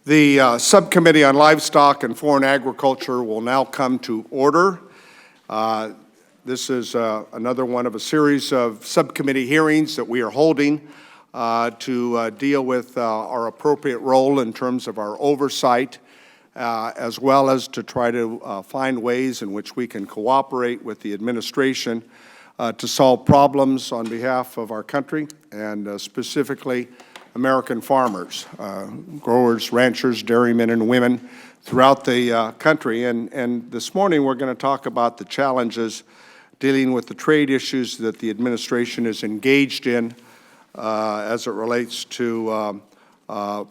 The Subcommittee on Livestock and Foreign Agriculture will now come to order. This is another one of a series of subcommittee hearings that we are holding to deal with our appropriate role in terms of our oversight, as well as to try to find ways in which we can cooperate with the administration to solve problems on behalf of our country and specifically American farmers, growers, ranchers, dairymen and women throughout the country. And this morning we're going to talk about the challenges dealing with the trade issues that the administration is engaged in as it relates to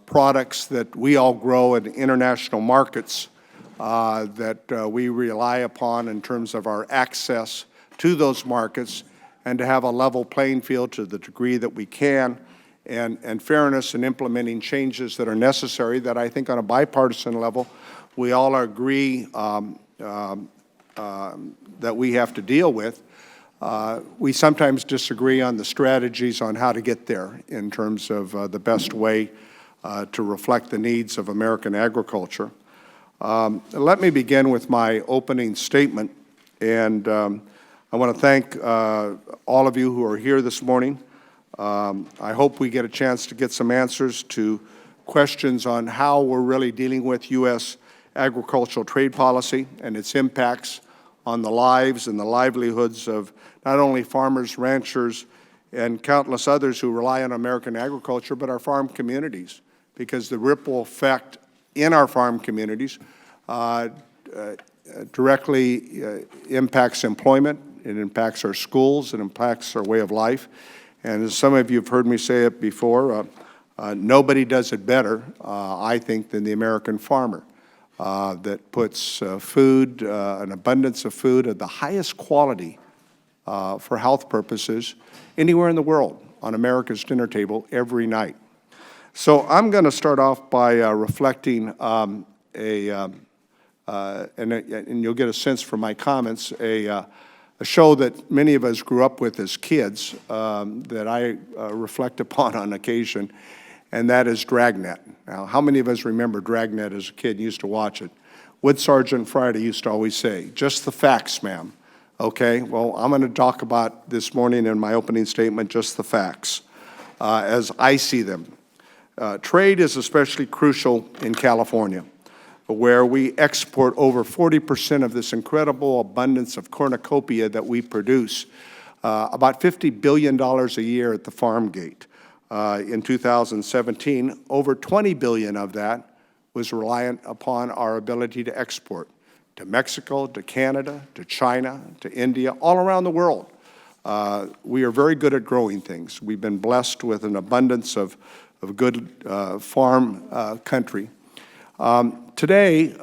products that we all grow in international markets that we rely upon in terms of our access to those markets, and to have a level playing field to the degree that we can, and fairness in implementing changes that are necessary that I think on a bipartisan level we all agree that we have to deal with. We sometimes disagree on the strategies on how to get there in terms of the best way to reflect the needs of American agriculture. Let me begin with my opening statement, and I want to thank all of you who are here this morning. I hope we get a chance to get some answers to questions on how we're really dealing with U.S. agricultural trade policy and its impacts on the lives and the livelihoods of not only farmers, ranchers, and countless others who rely on American agriculture, but our farm communities, because the ripple effect in our farm communities directly impacts employment, it impacts our schools, it impacts our way of life. And as some of you have heard me say it before, nobody does it better, I think, than the American farmer that puts food, an abundance of food of the highest quality for health purposes anywhere in the world on America's dinner table every night. So I'm going to start off by reflecting and you'll get a sense from my comments, a show that many of us grew up with as kids that I reflect upon on occasion, and that is Dragnet. Now, how many of us remember Dragnet as a kid and used to watch it? Wood Sergeant Friday used to always say, "Just the facts, ma'am." Okay, well, I'm going to talk about this morning in my opening statement just the facts as I see them. Trade is especially crucial in California, where we export over 40% of this incredible abundance of cornucopia that we produce, about $50 billion a year at the farm gate. In 2017, over $20 billion of that was reliant upon our ability to export to Mexico, to Canada, to China, to India, all around the world. We are very good at growing things. We've been blessed with an abundance of good farm country. Today,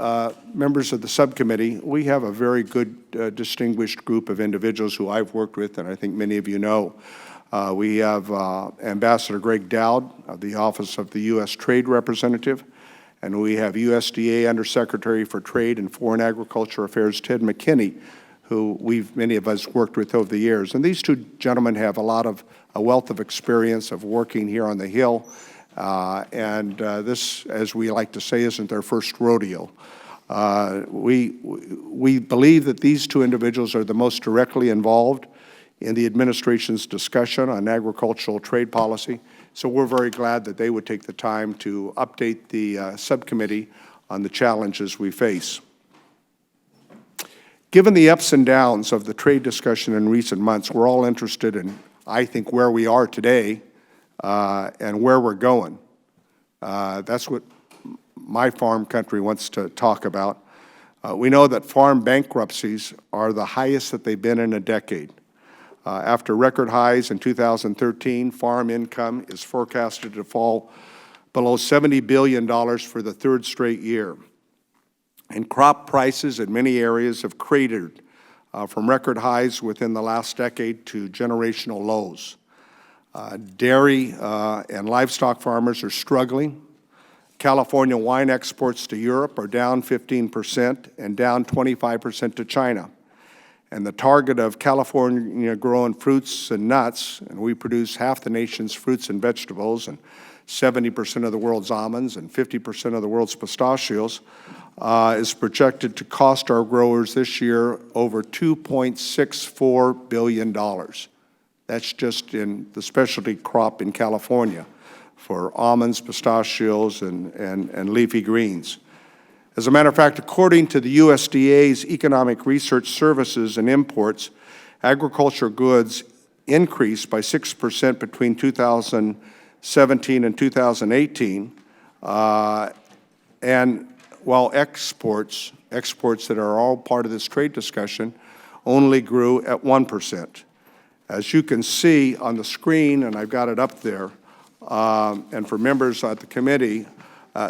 members of the subcommittee, we have a very good, distinguished group of individuals who I've worked with, and I think many of you know. We have Ambassador Greg Dowd of the Office of the U.S. Trade Representative, and we have USDA Undersecretary for Trade and Foreign Agriculture Affairs, Ted Mckinney, who many of us worked with over the years. And these two gentlemen have a wealth of experience of working here on the Hill. This, as we like to say, isn't their first rodeo. We believe that these two individuals are the most directly involved in the administration's discussion on agricultural trade policy, so we're very glad that they would take the time to update the subcommittee on the challenges we face. Given the ups and downs of the trade discussion in recent months, we're all interested in, I think, where we are today and where we're going. That's what my farm country wants to talk about. We know that farm bankruptcies are the highest that they've been in a decade. After record highs in 2013, farm income is forecasted to fall below $70 billion for the third straight year. And crop prices in many areas have cratered from record highs within the last decade to generational lows. Dairy and livestock farmers are struggling. California wine exports to Europe are down 15% and down 25% to China. And the target of California-grown fruits and nuts, and we produce half the nation's fruits and vegetables, and 70% of the world's almonds and 50% of the world's pistachios, is projected to cost our growers this year over $2.64 billion. That's just in the specialty crop in California for almonds, pistachios, and leafy greens. As a matter of fact, according to the USDA's Economic Research Services and Imports, agriculture goods increased by 6% between 2017 and 2018, and while exports that are all part of this trade discussion only grew at 1%. As you can see on the screen, and I've got it up there, and for members at the committee,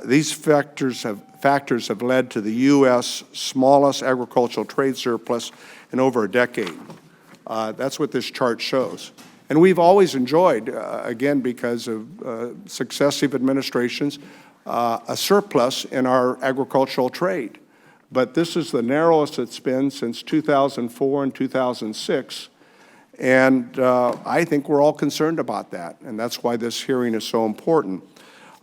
these factors have led to the U.S. smallest agricultural trade surplus in over a decade. That's what this chart shows. And we've always enjoyed, again, because of successive administrations, a surplus in our agricultural trade. But this is the narrowest it's been since 2004 and 2006. And I think we're all concerned about that. And that's why this hearing is so important.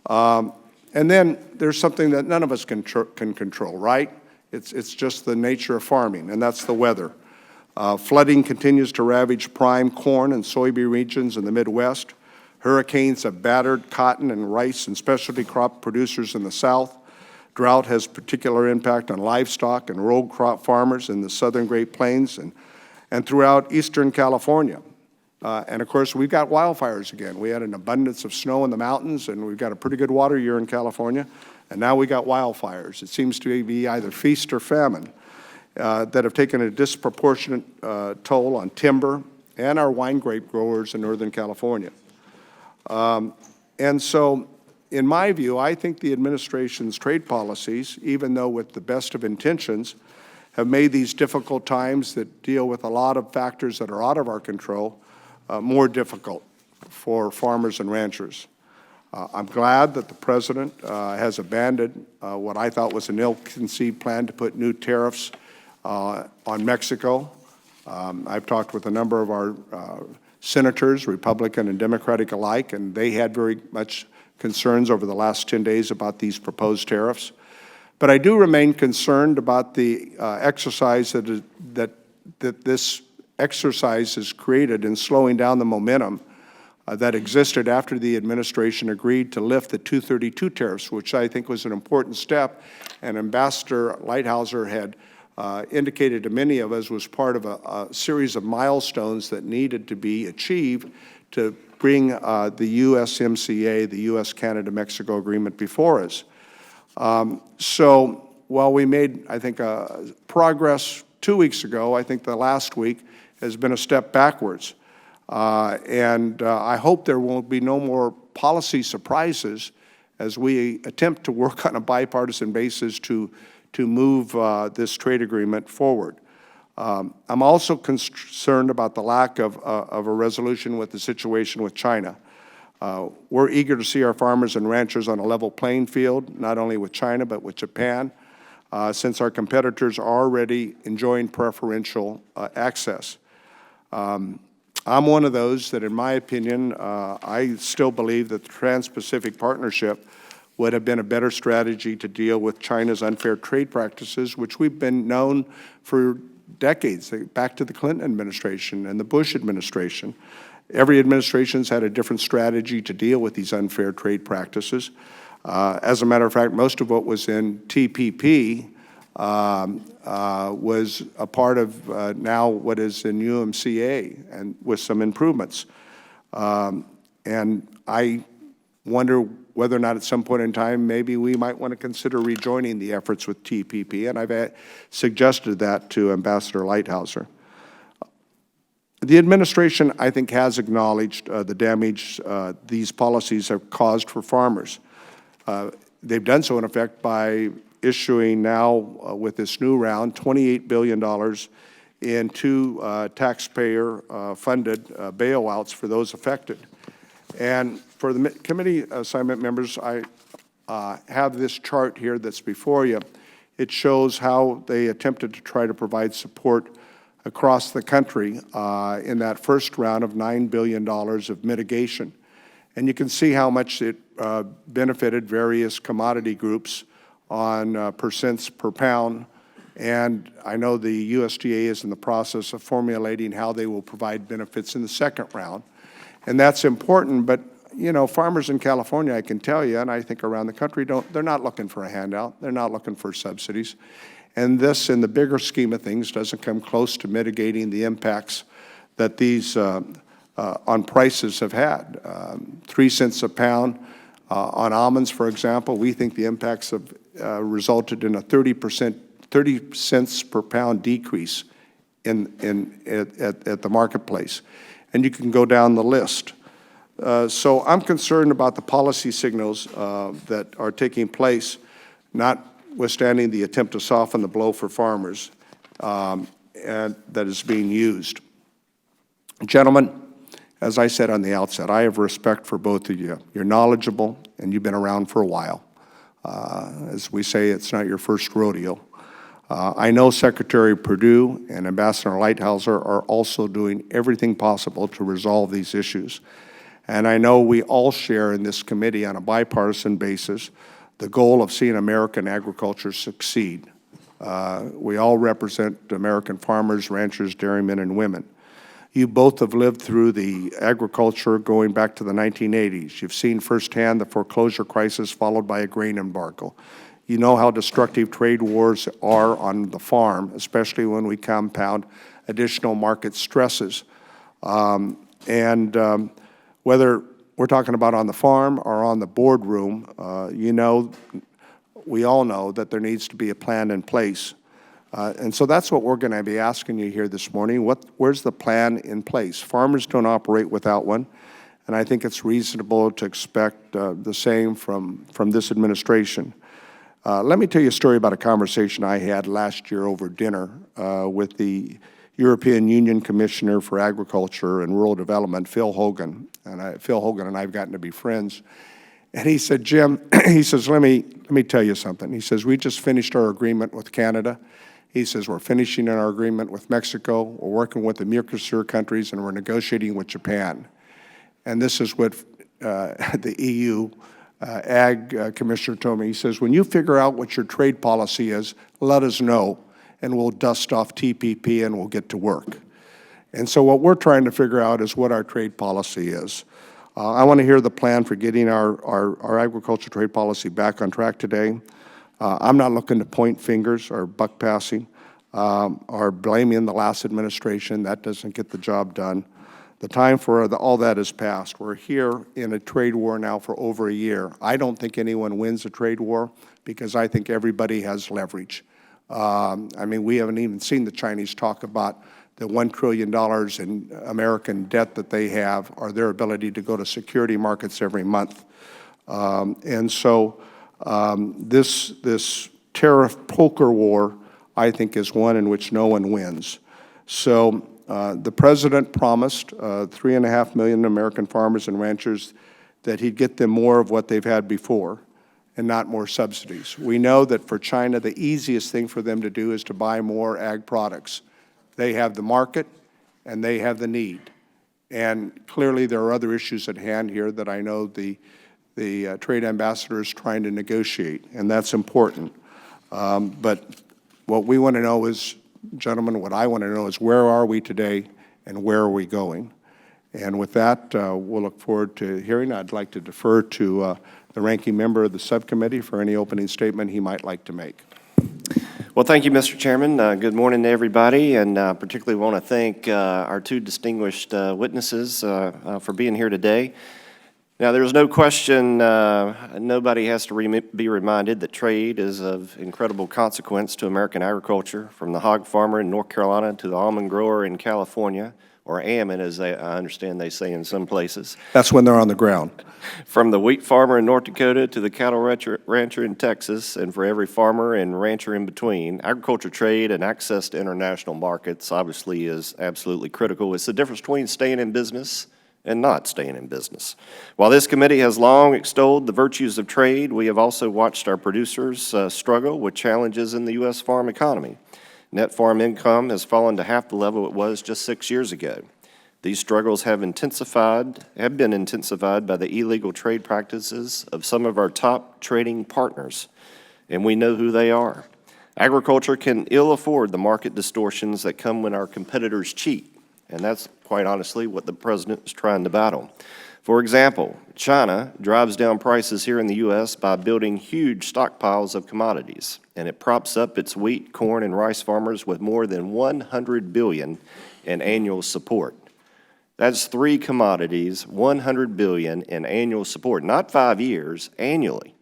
And then there's something that none of us can control, right? It's just the nature of farming, and that's the weather. Flooding continues to ravage prime corn and soybean regions in the Midwest. Hurricanes have battered cotton and rice and specialty crop producers in the South. Drought has particular impact on livestock and row crop farmers in the southern Great Plains and throughout eastern California. And of course, we've got wildfires again. We had an abundance of snow in the mountains, and we've got a pretty good water year in California, and now we got wildfires. It seems to be either feast or famine that have taken a disproportionate toll on timber and our wine grape growers in Northern California. And so, in my view, I think the administration's trade policies, even though with the best of intentions, have made these difficult times that deal with a lot of factors that are out of our control more difficult for farmers and ranchers. I'm glad that the President has abandoned what I thought was an ill-conceived plan to put new tariffs on Mexico. I've talked with a number of our senators, Republican and Democratic alike, and they had very much concerns over the last 10 days about these proposed tariffs. But I do remain concerned about the exercise that this exercise has created in slowing down the momentum that existed after the administration agreed to lift the 232 tariffs, which I think was an important step, and Ambassador Lighthizer had indicated to many of us was part of a series of milestones that needed to be achieved to bring the USMCA, the U.S.-Canada-Mexico agreement, before us. So while we made, I think, progress 2 weeks ago, I think the last week has been a step backwards. And I hope there won't be no more policy surprises as we attempt to work on a bipartisan basis to move this trade agreement forward. I'm also concerned about the lack of a resolution with the situation with China. We're eager to see our farmers and ranchers on a level playing field, not only with China, but with Japan, since our competitors are already enjoying preferential access. I'm one of those that, in my opinion, I still believe that the Trans-Pacific Partnership would have been a better strategy to deal with China's unfair trade practices, which we've been known for decades, back to the Clinton administration and the Bush administration. Every administration's had a different strategy to deal with these unfair trade practices. As a matter of fact, most of what was in TPP was a part of now what is in UMCA, and with some improvements. And I wonder whether or not at some point in time maybe we might want to consider rejoining the efforts with TPP, and I've suggested that to Ambassador Lighthizer. The administration, I think, has acknowledged the damage these policies have caused for farmers. They've done so, in effect, by issuing now, with this new round, $28 billion in two taxpayer-funded bailouts for those affected. And for the committee assignment members, I have this chart here that's before you. It shows how they attempted to try to provide support across the country in that first round of $9 billion of mitigation. And you can see how much it benefited various commodity groups on percents per pound. And I know the USDA is in the process of formulating how they will provide benefits in the second round. And that's important, but you know, farmers in California, I can tell you, and I think around the country, they're not looking for a handout. They're not looking for subsidies. And this, in the bigger scheme of things, doesn't come close to mitigating the impacts that these on prices have had. 3 cents a pound on almonds, for example, we think the impacts have resulted in a 30 cents per pound decrease at the marketplace. And you can go down the list. So I'm concerned about the policy signals that are taking place, notwithstanding the attempt to soften the blow for farmers, and that is being used. Gentlemen, as I said on the outset, I have respect for both of you. You're knowledgeable, and you've been around for a while. As we say, it's not your first rodeo. I know Secretary Perdue and Ambassador Lighthizer are also doing everything possible to resolve these issues. And I know we all share in this committee on a bipartisan basis the goal of seeing American agriculture succeed. We all represent American farmers, ranchers, dairymen, and women. You both have lived through the agriculture going back to the 1980s. You've seen firsthand the foreclosure crisis followed by a grain embargo. You know how destructive trade wars are on the farm, especially when we compound additional market stresses. Whether we're talking about on the farm or on the boardroom, you know, we all know that there needs to be a plan in place. And so that's what we're going to be asking you here this morning. Where's the plan in place? Farmers don't operate without one, and I think it's reasonable to expect the same from this administration. Let me tell you a story about a conversation I had last year over dinner with the European Union Commissioner for Agriculture and Rural Development, Phil Hogan. And Phil Hogan and I have gotten to be friends. And he said, Jim, he says, let me tell you something. He says, we just finished our agreement with Canada. He says, we're finishing our agreement with Mexico. We're working with the Mercosur countries, and we're negotiating with Japan. And this is what the EU Ag Commissioner told me. He says, when you figure out what your trade policy is, let us know, and we'll dust off TPP and we'll get to work. And so what we're trying to figure out is what our trade policy is. I want to hear the plan for getting our agriculture trade policy back on track today. I'm not looking to point fingers or buck passing or blaming the last administration. That doesn't get the job done. The time for all that is past. We're here in a trade war now for over a year. I don't think anyone wins a trade war because I think everybody has leverage. I mean, we haven't even seen the Chinese talk about the $1 trillion in American debt that they have, or their ability to go to security markets every month. And so this tariff poker war, I think, is one in which no one wins. So the President promised 3.5 million American farmers and ranchers that he'd get them more of what they've had before and not more subsidies. We know that for China, the easiest thing for them to do is to buy more ag products. They have the market and they have the need. And clearly there are other issues at hand here that I know the trade ambassador is trying to negotiate, and that's important. But what we want to know is, gentlemen, what I want to know is where are we today and where are we going? And with that, we'll look forward to hearing. I'd like to defer to the ranking member of the subcommittee for any opening statement he might like to make. Well, thank you, Mr. Chairman. Good morning to everybody, and particularly want to thank our two distinguished witnesses for being here today. Now, there's no question, nobody has to be reminded that trade is of incredible consequence to American agriculture, from the hog farmer in North Carolina to the almond grower in California, or almond, as I understand they say in some places. That's when they're on the ground. From the wheat farmer in North Dakota to the cattle rancher in Texas, and for every farmer and rancher in between, agriculture trade and access to international markets obviously is absolutely critical. It's the difference between staying in business and not staying in business. While this committee has long extolled the virtues of trade, we have also watched our producers struggle with challenges in the U.S. farm economy. Net farm income has fallen to half the level it was just 6 years ago. These struggles have been intensified by the illegal trade practices of some of our top trading partners, and we know who they are. Agriculture can ill afford the market distortions that come when our competitors cheat, and that's quite honestly what the president is trying to battle. For example, China drives down prices here in the U.S. by building huge stockpiles of commodities, and it props up its wheat, corn, and rice farmers with more than $100 billion in annual support. That's 3 commodities, $100 billion in annual support, not 5 years, annually.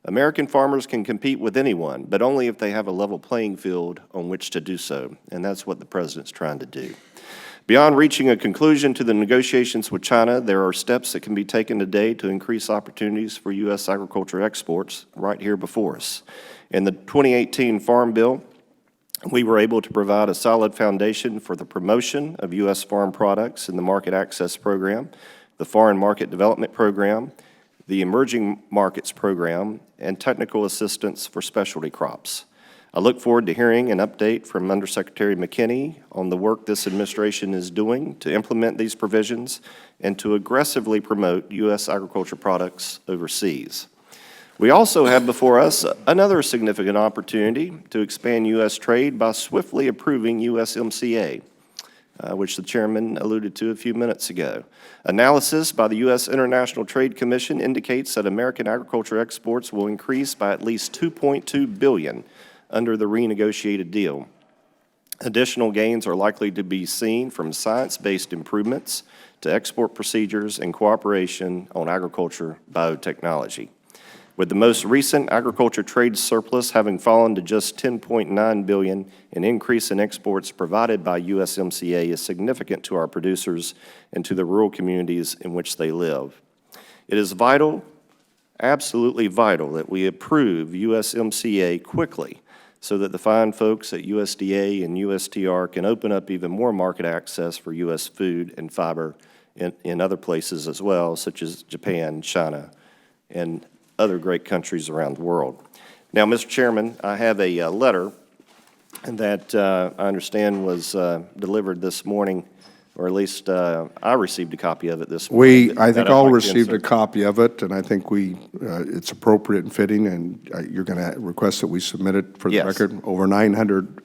American farmers can compete with anyone, but only if they have a level playing field on which to do so, and that's what the president's trying to do. Beyond reaching a conclusion to the negotiations with China, there are steps that can be taken today to increase opportunities for U.S. agriculture exports right here before us. In the 2018 Farm Bill, we were able to provide a solid foundation for the promotion of U.S. farm products in the Market Access Program, the Foreign Market Development Program, the Emerging Markets Program, and technical assistance for specialty crops. I look forward to hearing an update from Undersecretary Mckinney on the work this administration is doing to implement these provisions and to aggressively promote U.S. agriculture products overseas. We also have before us another significant opportunity to expand U.S. trade by swiftly approving USMCA, which the chairman alluded to a few minutes ago. Analysis by the U.S. International Trade Commission indicates that American agriculture exports will increase by at least $2.2 billion under the renegotiated deal. Additional gains are likely to be seen from science-based improvements to export procedures and cooperation on agriculture biotechnology. With the most recent agriculture trade surplus having fallen to just $10.9 billion, an increase in exports provided by USMCA is significant to our producers and to the rural communities in which they live. It is vital, absolutely vital, that we approve USMCA quickly so that the fine folks at USDA and USTR can open up even more market access for U.S. food and fiber in other places as well, such as Japan, China, and other great countries around the world. Now, Mr. Chairman, I have a letter that I understand was delivered this morning, or at least I received a copy of it this morning. I think all received a copy of it, and I think it's appropriate and fitting, and you're going to request that we submit it for the record. Over 900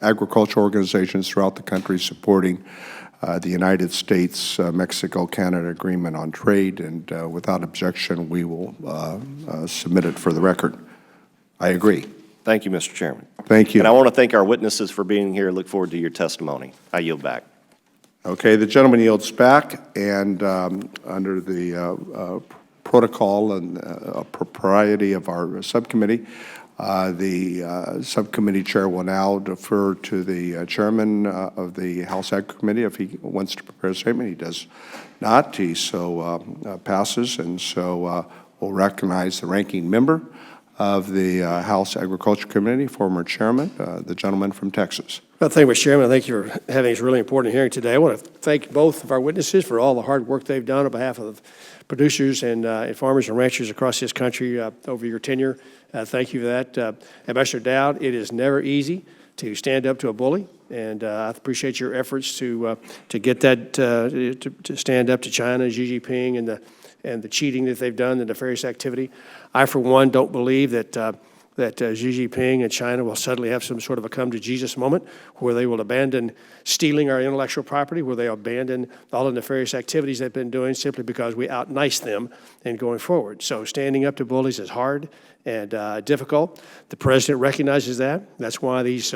agricultural organizations throughout the country supporting the United States-Mexico-Canada Agreement on Trade, and without objection, we will submit it for the record. I agree. Thank you, Mr. Chairman. Thank you. And I want to thank our witnesses for being here. Look forward to your testimony. I yield back. Okay, the gentleman yields back, and under the protocol and propriety of our subcommittee, the subcommittee chair will now defer to the chairman of the House Ag Committee if he wants to prepare a statement. He does not. He so passes, and so we'll recognize the ranking member of the House Agriculture Committee, former chairman, the gentleman from Texas. Well, thank you, Mr. Chairman. Thank you for having this really important hearing today. I want to thank both of our witnesses for all the hard work they've done on behalf of producers and farmers and ranchers across this country over your tenure. Thank you for that. Ambassador Dowd, it is never easy to stand up to a bully, and I appreciate your efforts to get that, to stand up to China, Xi Jinping, and the cheating that they've done, the nefarious activity. I, for one, don't believe that Xi Jinping and China will suddenly have some sort of a come-to-Jesus moment where they will abandon stealing our intellectual property, where they abandon all the nefarious activities they've been doing simply because we out-nice them and going forward. So standing up to bullies is hard and difficult. The president recognizes that. That's why these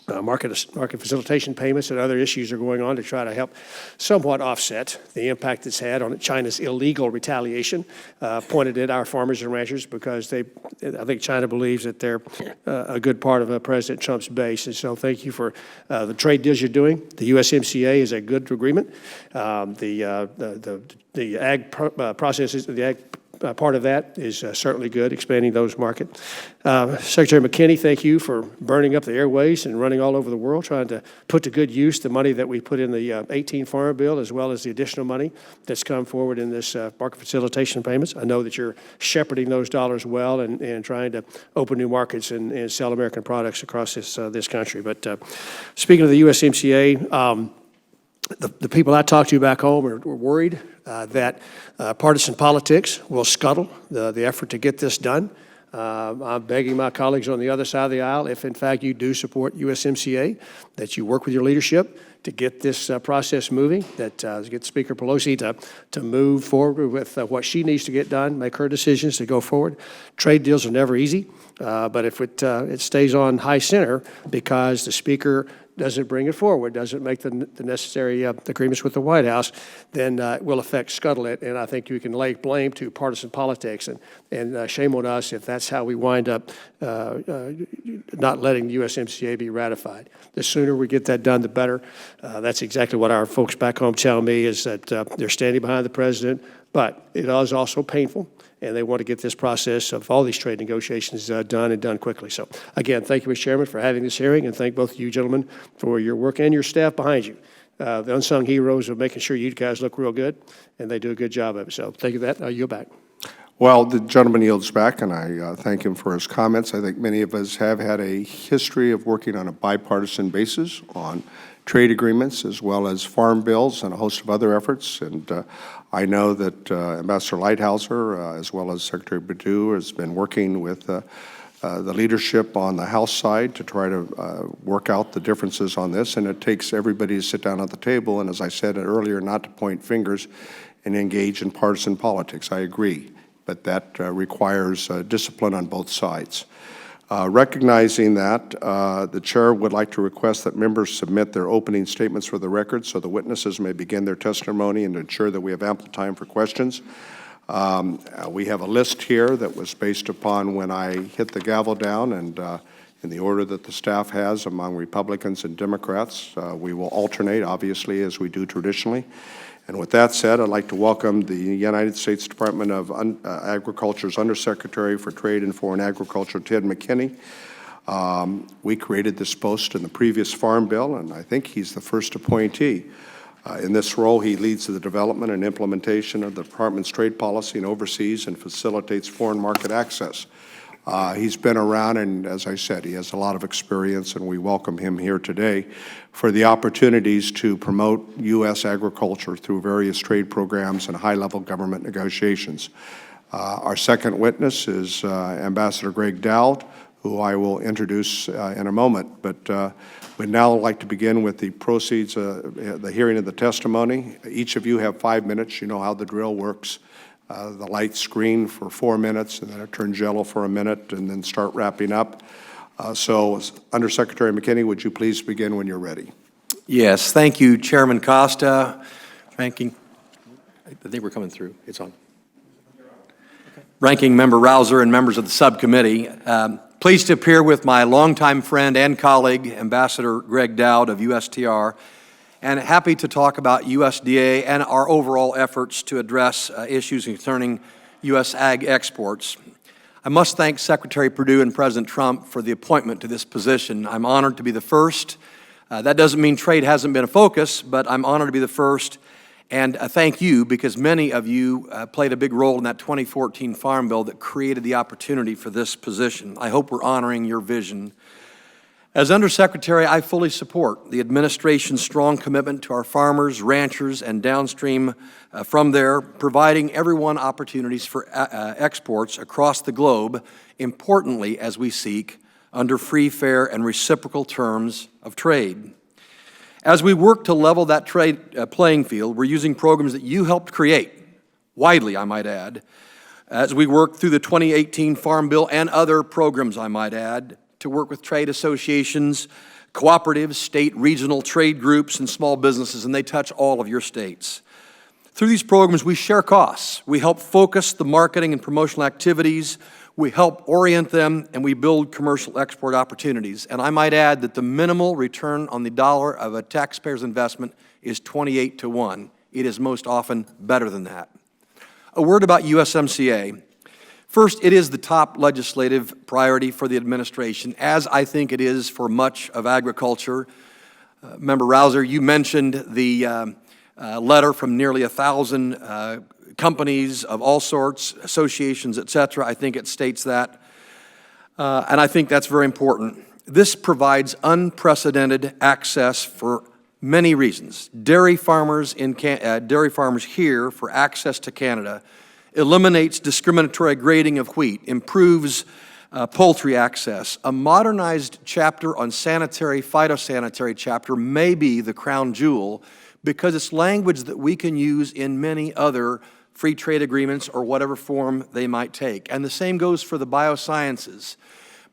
market facilitation payments and other issues are going on to try to help somewhat offset the impact it's had on China's illegal retaliation pointed at our farmers and ranchers, because I think China believes that they're a good part of President Trump's base. And so thank you for the trade deals you're doing. The USMCA is a good agreement. The ag processes, the ag part of that is certainly good, expanding those markets. Secretary Mckinney, thank you for burning up the airways and running all over the world, trying to put to good use the money that we put in the 18 Farm Bill, as well as the additional money that's come forward in this market facilitation payments. I know that you're shepherding those dollars well and trying to open new markets and sell American products across this country. But speaking of the USMCA, The people I talked to back home were worried that partisan politics will scuttle the effort to get this done. I'm begging my colleagues on the other side of the aisle, if in fact you do support USMCA, that you work with your leadership to get this process moving, that get Speaker Pelosi to move forward with what she needs to get done, make her decisions to go forward. Trade deals are never easy, but if it stays on high center because the Speaker doesn't bring it forward, doesn't make the necessary agreements with the White House, then it will scuttle it. And I think you can lay blame to partisan politics. And shame on us if that's how we wind up not letting the USMCA be ratified. The sooner we get that done, the better. That's exactly what our folks back home tell me, is that they're standing behind the president, but it is also painful. And they want to get this process of all these trade negotiations done and done quickly. So again, thank you, Mr. Chairman, for having this hearing, and thank both of you gentlemen for your work and your staff behind you. The unsung heroes of making sure you guys look real good, and they do a good job of it. So thank you for that. I yield back. Well, the gentleman yields back, and I thank him for his comments. I think many of us have had a history of working on a bipartisan basis on trade agreements as well as farm bills and a host of other efforts. And I know that Ambassador Lighthouser, as well as Secretary Perdue, has been working with the leadership on the House side to try to work out the differences on this. And it takes everybody to sit down at the table, and as I said earlier, not to point fingers and engage in partisan politics. I agree, but that requires discipline on both sides. Recognizing that, the chair would like to request that members submit their opening statements for the record so the witnesses may begin their testimony and ensure that we have ample time for questions. We have a list here that was based upon when I hit the gavel down, and in the order that the staff has among Republicans and Democrats. We will alternate, obviously, as we do traditionally. And with that said, I'd like to welcome the United States Department of Agriculture's Undersecretary for Trade and Foreign Agriculture, Ted Mckinney. We created this post in the previous Farm Bill, and I think he's the first appointee. In this role, he leads the development and implementation of the Department's trade policy and oversees and facilitates foreign market access. He's been around, and as I said, he has a lot of experience, and we welcome him here today for the opportunities to promote U.S. agriculture through various trade programs and high-level government negotiations. Our second witness is Ambassador Greg Dowd, who I will introduce in a moment, but we'd now like to begin with the proceeds, the hearing of the testimony. Each of you have 5 minutes. You know how the drill works. The light screen for 4 minutes, and then it turns yellow for a minute, and then start wrapping up. So, Undersecretary McKinney, would you please begin when you're ready? Yes, thank you, Chairman Costa. Ranking, I think we're coming through. It's on. Ranking Member Rouser and members of the subcommittee, pleased to appear with my longtime friend and colleague, Ambassador Greg Dowd of USTR, and happy to talk about USDA and our overall efforts to address issues concerning U.S. ag exports. I must thank Secretary Perdue and President Trump for the appointment to this position. I'm honored to be the first. That doesn't mean trade hasn't been a focus, but I'm honored to be the first. And thank you, because many of you played a big role in that 2014 Farm Bill that created the opportunity for this position. I hope we're honoring your vision. As Undersecretary, I fully support the administration's strong commitment to our farmers, ranchers, and downstream from there, providing everyone opportunities for exports across the globe, importantly as we seek under free, fair, and reciprocal terms of trade. As we work to level that trade playing field, we're using programs that you helped create, widely, I might add, as we work through the 2018 Farm Bill and other programs, I might add, to work with trade associations, cooperatives, state, regional trade groups, and small businesses, and they touch all of your states. Through these programs, we share costs. We help focus the marketing and promotional activities. We help orient them, and we build commercial export opportunities. And I might add that the minimal return on the dollar of a taxpayer's investment is 28 to 1. It is most often better than that. A word about USMCA. First, it is the top legislative priority for the administration, as I think it is for much of agriculture. Member Rouser, you mentioned the letter from nearly 1,000 companies of all sorts, associations, et cetera. I think it states that, and I think that's very important. This provides unprecedented access for Many reasons. Dairy farmers here for access to Canada eliminates discriminatory grading of wheat, improves poultry access. A modernized chapter on phytosanitary chapter may be the crown jewel because it's language that we can use in many other free trade agreements or whatever form they might take. And the same goes for the biosciences.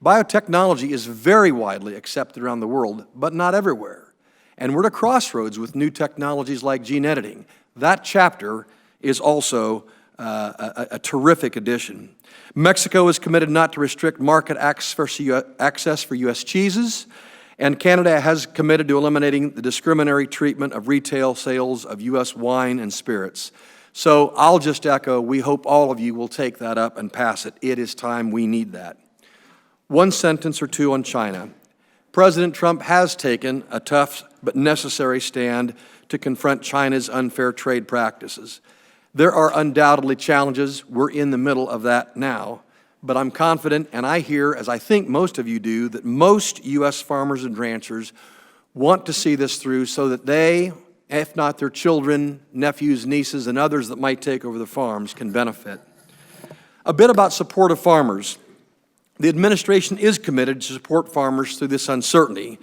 Biotechnology is very widely accepted around the world, but not everywhere. And we're at a crossroads with new technologies like gene editing. That chapter is also a terrific addition. Mexico is committed not to restrict market access for U.S. cheeses, and Canada has committed to eliminating the discriminatory treatment of retail sales of U.S. wine and spirits. So I'll just echo, we hope all of you will take that up and pass it. It is time, we need that. One sentence or two on China. President Trump has taken a tough but necessary stand to confront China's unfair trade practices. There are undoubtedly challenges. We're in the middle of that now. But I'm confident, and I hear, as I think most of you do, that most U.S. farmers and ranchers want to see this through so that they, if not their children, nephews, nieces, and others that might take over the farms, can benefit. A bit about support of farmers. The administration is committed to support farmers through this uncertainty,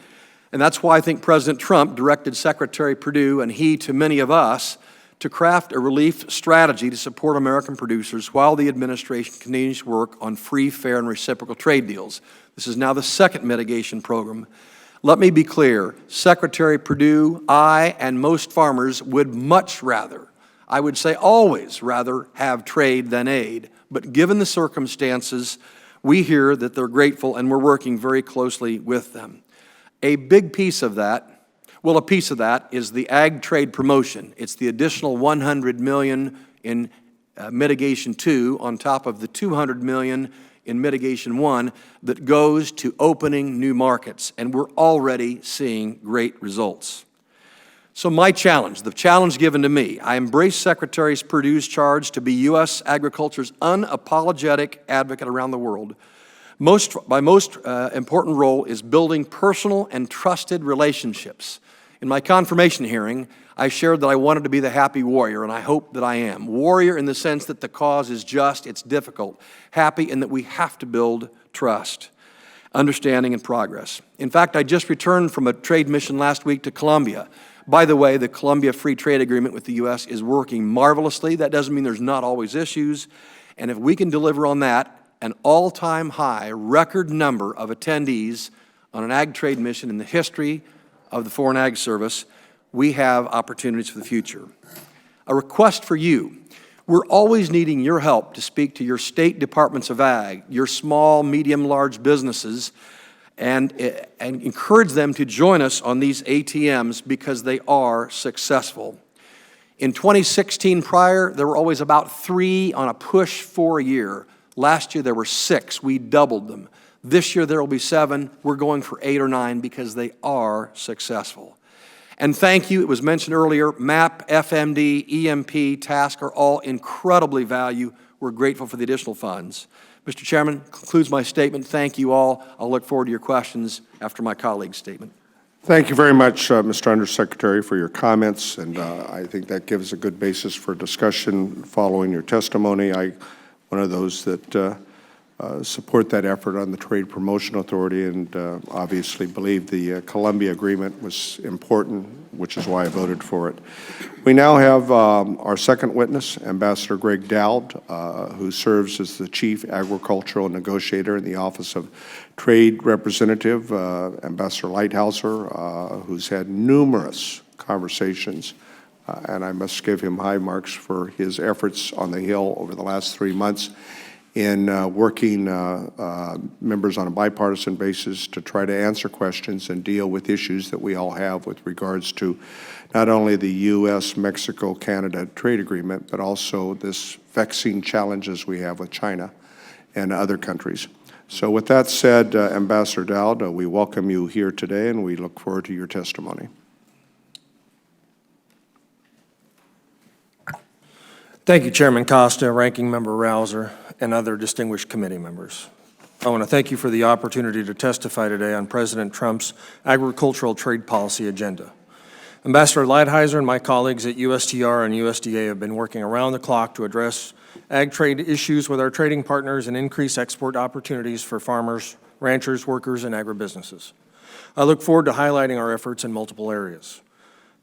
and that's why I think President Trump directed Secretary Perdue and he to many of us to craft a relief strategy to support American producers while the administration continues to work on free, fair, and reciprocal trade deals. This is now the second mitigation program. Let me be clear, Secretary Perdue, I, and most farmers would much rather, I would say always rather, have trade than aid. But given the circumstances, we hear that they're grateful and we're working very closely with them. A big piece of that, well, a piece of that is the ag trade promotion. It's the additional $100 million in mitigation 2 on top of the $200 million in mitigation 1 that goes to opening new markets, and we're already seeing great results. So my challenge, the challenge given to me, I embrace Secretary Perdue's charge to be U.S. agriculture's unapologetic advocate around the world. My most important role is building personal and trusted relationships. In my confirmation hearing, I shared that I wanted to be the happy warrior, and I hope that I am. Warrior in the sense that the cause is just, it's difficult. Happy in that we have to build trust, understanding, and progress. In fact, I just returned from a trade mission last week to Colombia. By the way, the Colombia Free Trade Agreement with the U.S. is working marvelously. That doesn't mean there's not always issues. And if we can deliver on that, an all-time high record number of attendees on an ag trade mission in the history of the Foreign Ag Service, we have opportunities for the future. A request for you. We're always needing your help to speak to your state departments of ag, your small, medium, large businesses, and encourage them to join us on these ATMs because they are successful. In 2016 prior, there were always about 3 on a push for a year. Last year there were 6. We doubled them. This year there will be 7. We're going for 8 or 9 because they are successful. And thank you, it was mentioned earlier, MAP, FMD, EMP, TASK are all incredibly valued. We're grateful for the additional funds. Mr. Chairman, concludes my statement. Thank you all. I'll look forward to your questions after my colleague's statement. Thank you very much, Mr. Undersecretary, for your comments, and I think that gives a good basis for discussion following your testimony. I'm one of those that support that effort on the Trade Promotion Authority and obviously believe the Colombia Agreement was important, which is why I voted for it. We now have our second witness, Ambassador Greg Dowd, who serves as the Chief Agricultural Negotiator in the Office of Trade Representative, Ambassador Lighthouser, who's had numerous conversations, and I must give him high marks for his efforts on the Hill over the last 3 months in working members on a bipartisan basis to try to answer questions and deal with issues that we all have with regards to not only the U.S.-Mexico-Canada trade agreement, but also this vexing challenges we have with China and other countries. So with that said, Ambassador Dowd, we welcome you here today and we look forward to your testimony. Thank you, Chairman Costa, Ranking Member Rouser, and other distinguished committee members. I want to thank you for the opportunity to testify today on President Trump's agricultural trade policy agenda. Ambassador Lighthizer and my colleagues at USTR and USDA have been working around the clock to address ag trade issues with our trading partners and increase export opportunities for farmers, ranchers, workers, and agribusinesses. I look forward to highlighting our efforts in multiple areas.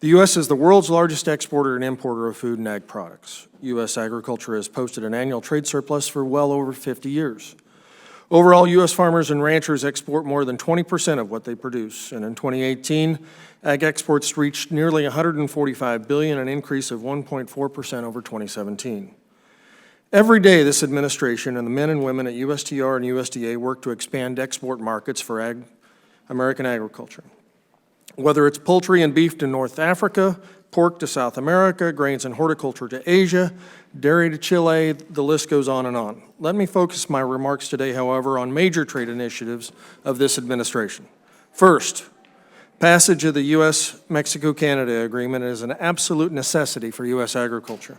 The U.S. is the world's largest exporter and importer of food and ag products. U.S. agriculture has posted an annual trade surplus for well over 50 years. Overall, U.S. farmers and ranchers export more than 20% of what they produce, and in 2018, ag exports reached nearly $145 billion, an increase of 1.4% over 2017. Every day, this administration and the men and women at USTR and USDA work to expand export markets for American agriculture. Whether it's poultry and beef to North Africa, pork to South America, grains and horticulture to Asia, dairy to Chile, the list goes on and on. Let me focus my remarks today, however, on major trade initiatives of this administration. First, passage of the U.S.-Mexico-Canada agreement is an absolute necessity for U.S. agriculture.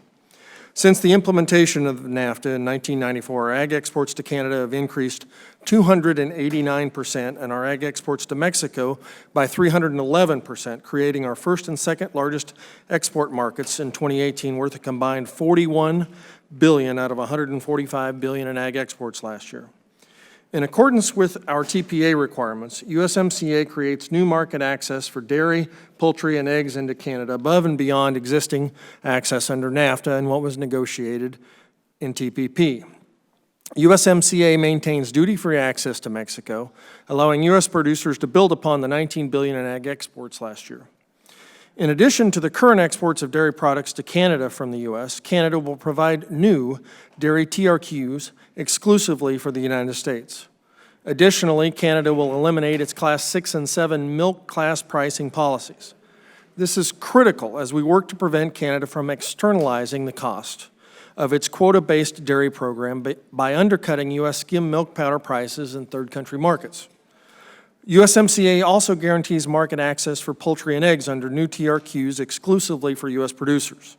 Since the implementation of NAFTA in 1994, our ag exports to Canada have increased 289%, and our ag exports to Mexico by 311%, creating our first and second largest export markets in 2018, worth a combined $41 billion out of $145 billion in ag exports last year. In accordance with our TPA requirements, USMCA creates new market access for dairy, poultry, and eggs into Canada above and beyond existing access under NAFTA and what was negotiated in TPP. USMCA maintains duty-free access to Mexico, allowing U.S. producers to build upon the $19 billion in ag exports last year. In addition to the current exports of dairy products to Canada from the U.S., Canada will provide new dairy TRQs exclusively for the United States. Additionally, Canada will eliminate its Class 6 and 7 milk class pricing policies. This is critical as we work to prevent Canada from externalizing the cost of its quota-based dairy program by undercutting U.S. skim milk powder prices in third country markets. USMCA also guarantees market access for poultry and eggs under new TRQs exclusively for U.S. producers.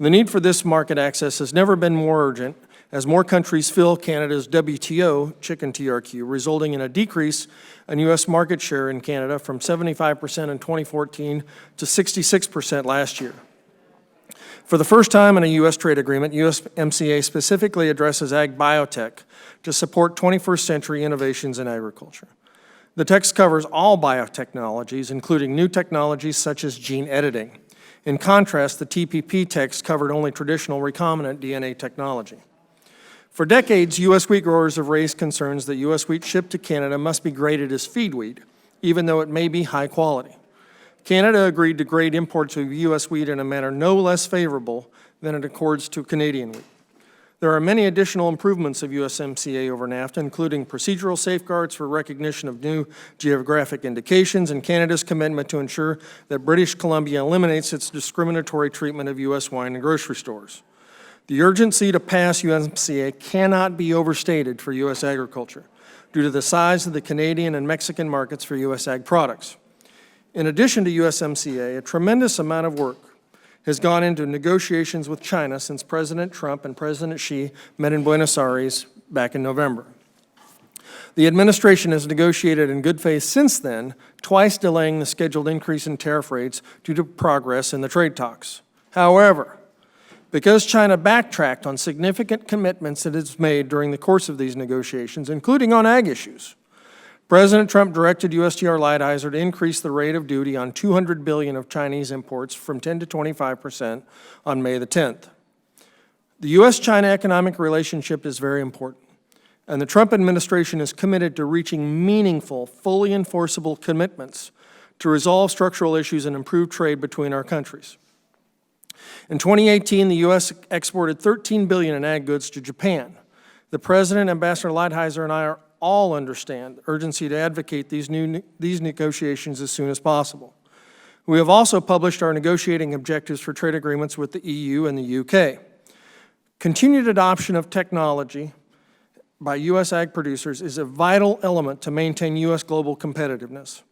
The need for this market access has never been more urgent as more countries fill Canada's WTO chicken TRQ, resulting in a decrease in U.S. market share in Canada from 75% in 2014 to 66% last year. For the first time in a U.S. trade agreement, USMCA specifically addresses ag biotech to support 21st century innovations in agriculture. The text covers all biotechnologies, including new technologies such as gene editing. In contrast, the TPP text covered only traditional recombinant DNA technology. For decades, U.S. wheat growers have raised concerns that U.S. wheat shipped to Canada must be graded as feed wheat, even though it may be high quality. Canada agreed to grade imports of U.S. wheat in a manner no less favorable than it accords to Canadian wheat. There are many additional improvements of USMCA over NAFTA, including procedural safeguards for recognition of new geographic indications and Canada's commitment to ensure that British Columbia eliminates its discriminatory treatment of U.S. wine in grocery stores. The urgency to pass USMCA cannot be overstated for U.S. agriculture due to the size of the Canadian and Mexican markets for U.S. ag products. In addition to USMCA, a tremendous amount of work has gone into negotiations with China since President Trump and President Xi met in Buenos Aires back in November. The administration has negotiated in good faith since then, twice delaying the scheduled increase in tariff rates due to progress in the trade talks. However, because China backtracked on significant commitments that it's made during the course of these negotiations, including on ag issues, President Trump directed USTR Lighthizer to increase the rate of duty on $200 billion of Chinese imports from 10 to 25% on May the 10th. The U.S.-China economic relationship is very important, and the Trump administration is committed to reaching meaningful, fully enforceable commitments to resolve structural issues and improve trade between our countries. In 2018, the U.S. exported $13 billion in ag goods to Japan. The President, Ambassador Lighthizer, and I all understand the urgency to advocate these negotiations as soon as possible. We have also published our negotiating objectives for trade agreements with the EU and the UK. Continued adoption of technology by U.S. ag producers is a vital element to maintain U.S. global competitiveness.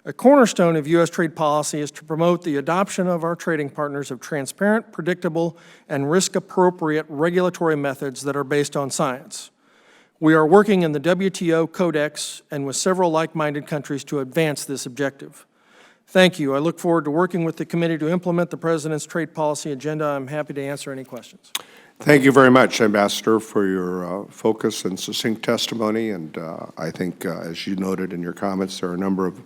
A cornerstone of U.S. trade policy is to promote the adoption of our trading partners of transparent, predictable, and risk-appropriate regulatory methods that are based on science. We are working in the WTO Codex and with several like-minded countries to advance this objective. Thank you. I look forward to working with the committee to implement the President's trade policy agenda. I'm happy to answer any questions. Thank you very much, Ambassador, for your focus and succinct testimony. And I think, as you noted in your comments, there are a number of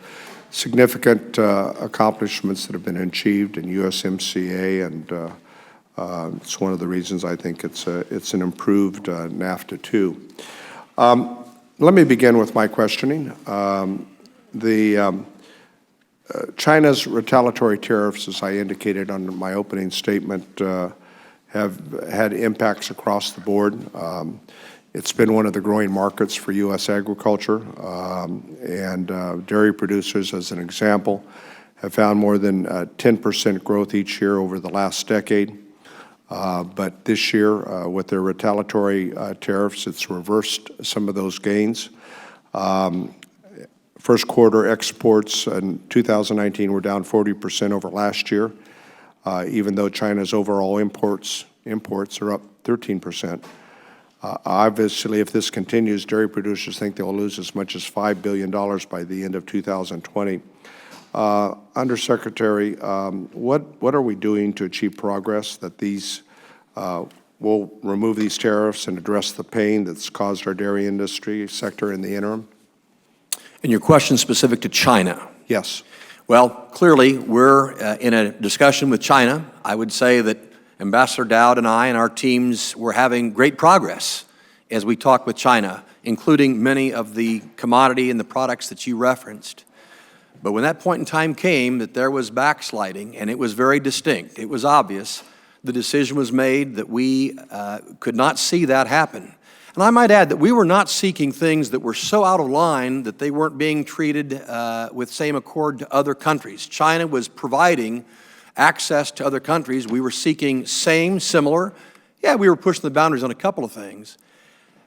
significant accomplishments that have been achieved in USMCA, and it's one of the reasons I think it's an improved NAFTA too. Let me begin with my questioning. China's retaliatory tariffs, as I indicated on my opening statement, have had impacts across the board. It's been one of the growing markets for U.S. agriculture, and dairy producers, as an example, have found more than 10% growth each year over the last decade. But this year, with their retaliatory tariffs, it's reversed some of those gains. First quarter exports in 2019 were down 40% over last year, even though China's overall imports are up 13%. Obviously, if this continues, dairy producers think they'll lose as much as $5 billion by the end of 2020. Undersecretary, what are we doing to achieve progress that these will remove these tariffs and address the pain that's caused our dairy industry sector in the interim? And your question specific to China? Yes. Well, clearly, we're in a discussion with China. I would say that Ambassador Dowd and I and our teams were having great progress as we talked with China, including many of the commodity and the products that you referenced. But when that point in time came that there was backsliding, and it was very distinct, it was obvious, the decision was made that we could not see that happen. And I might add that we were not seeking things that were so out of line that they weren't being treated with same accord to other countries. China was providing access to other countries. We were seeking same, similar. Yeah, we were pushing the boundaries on a couple of things.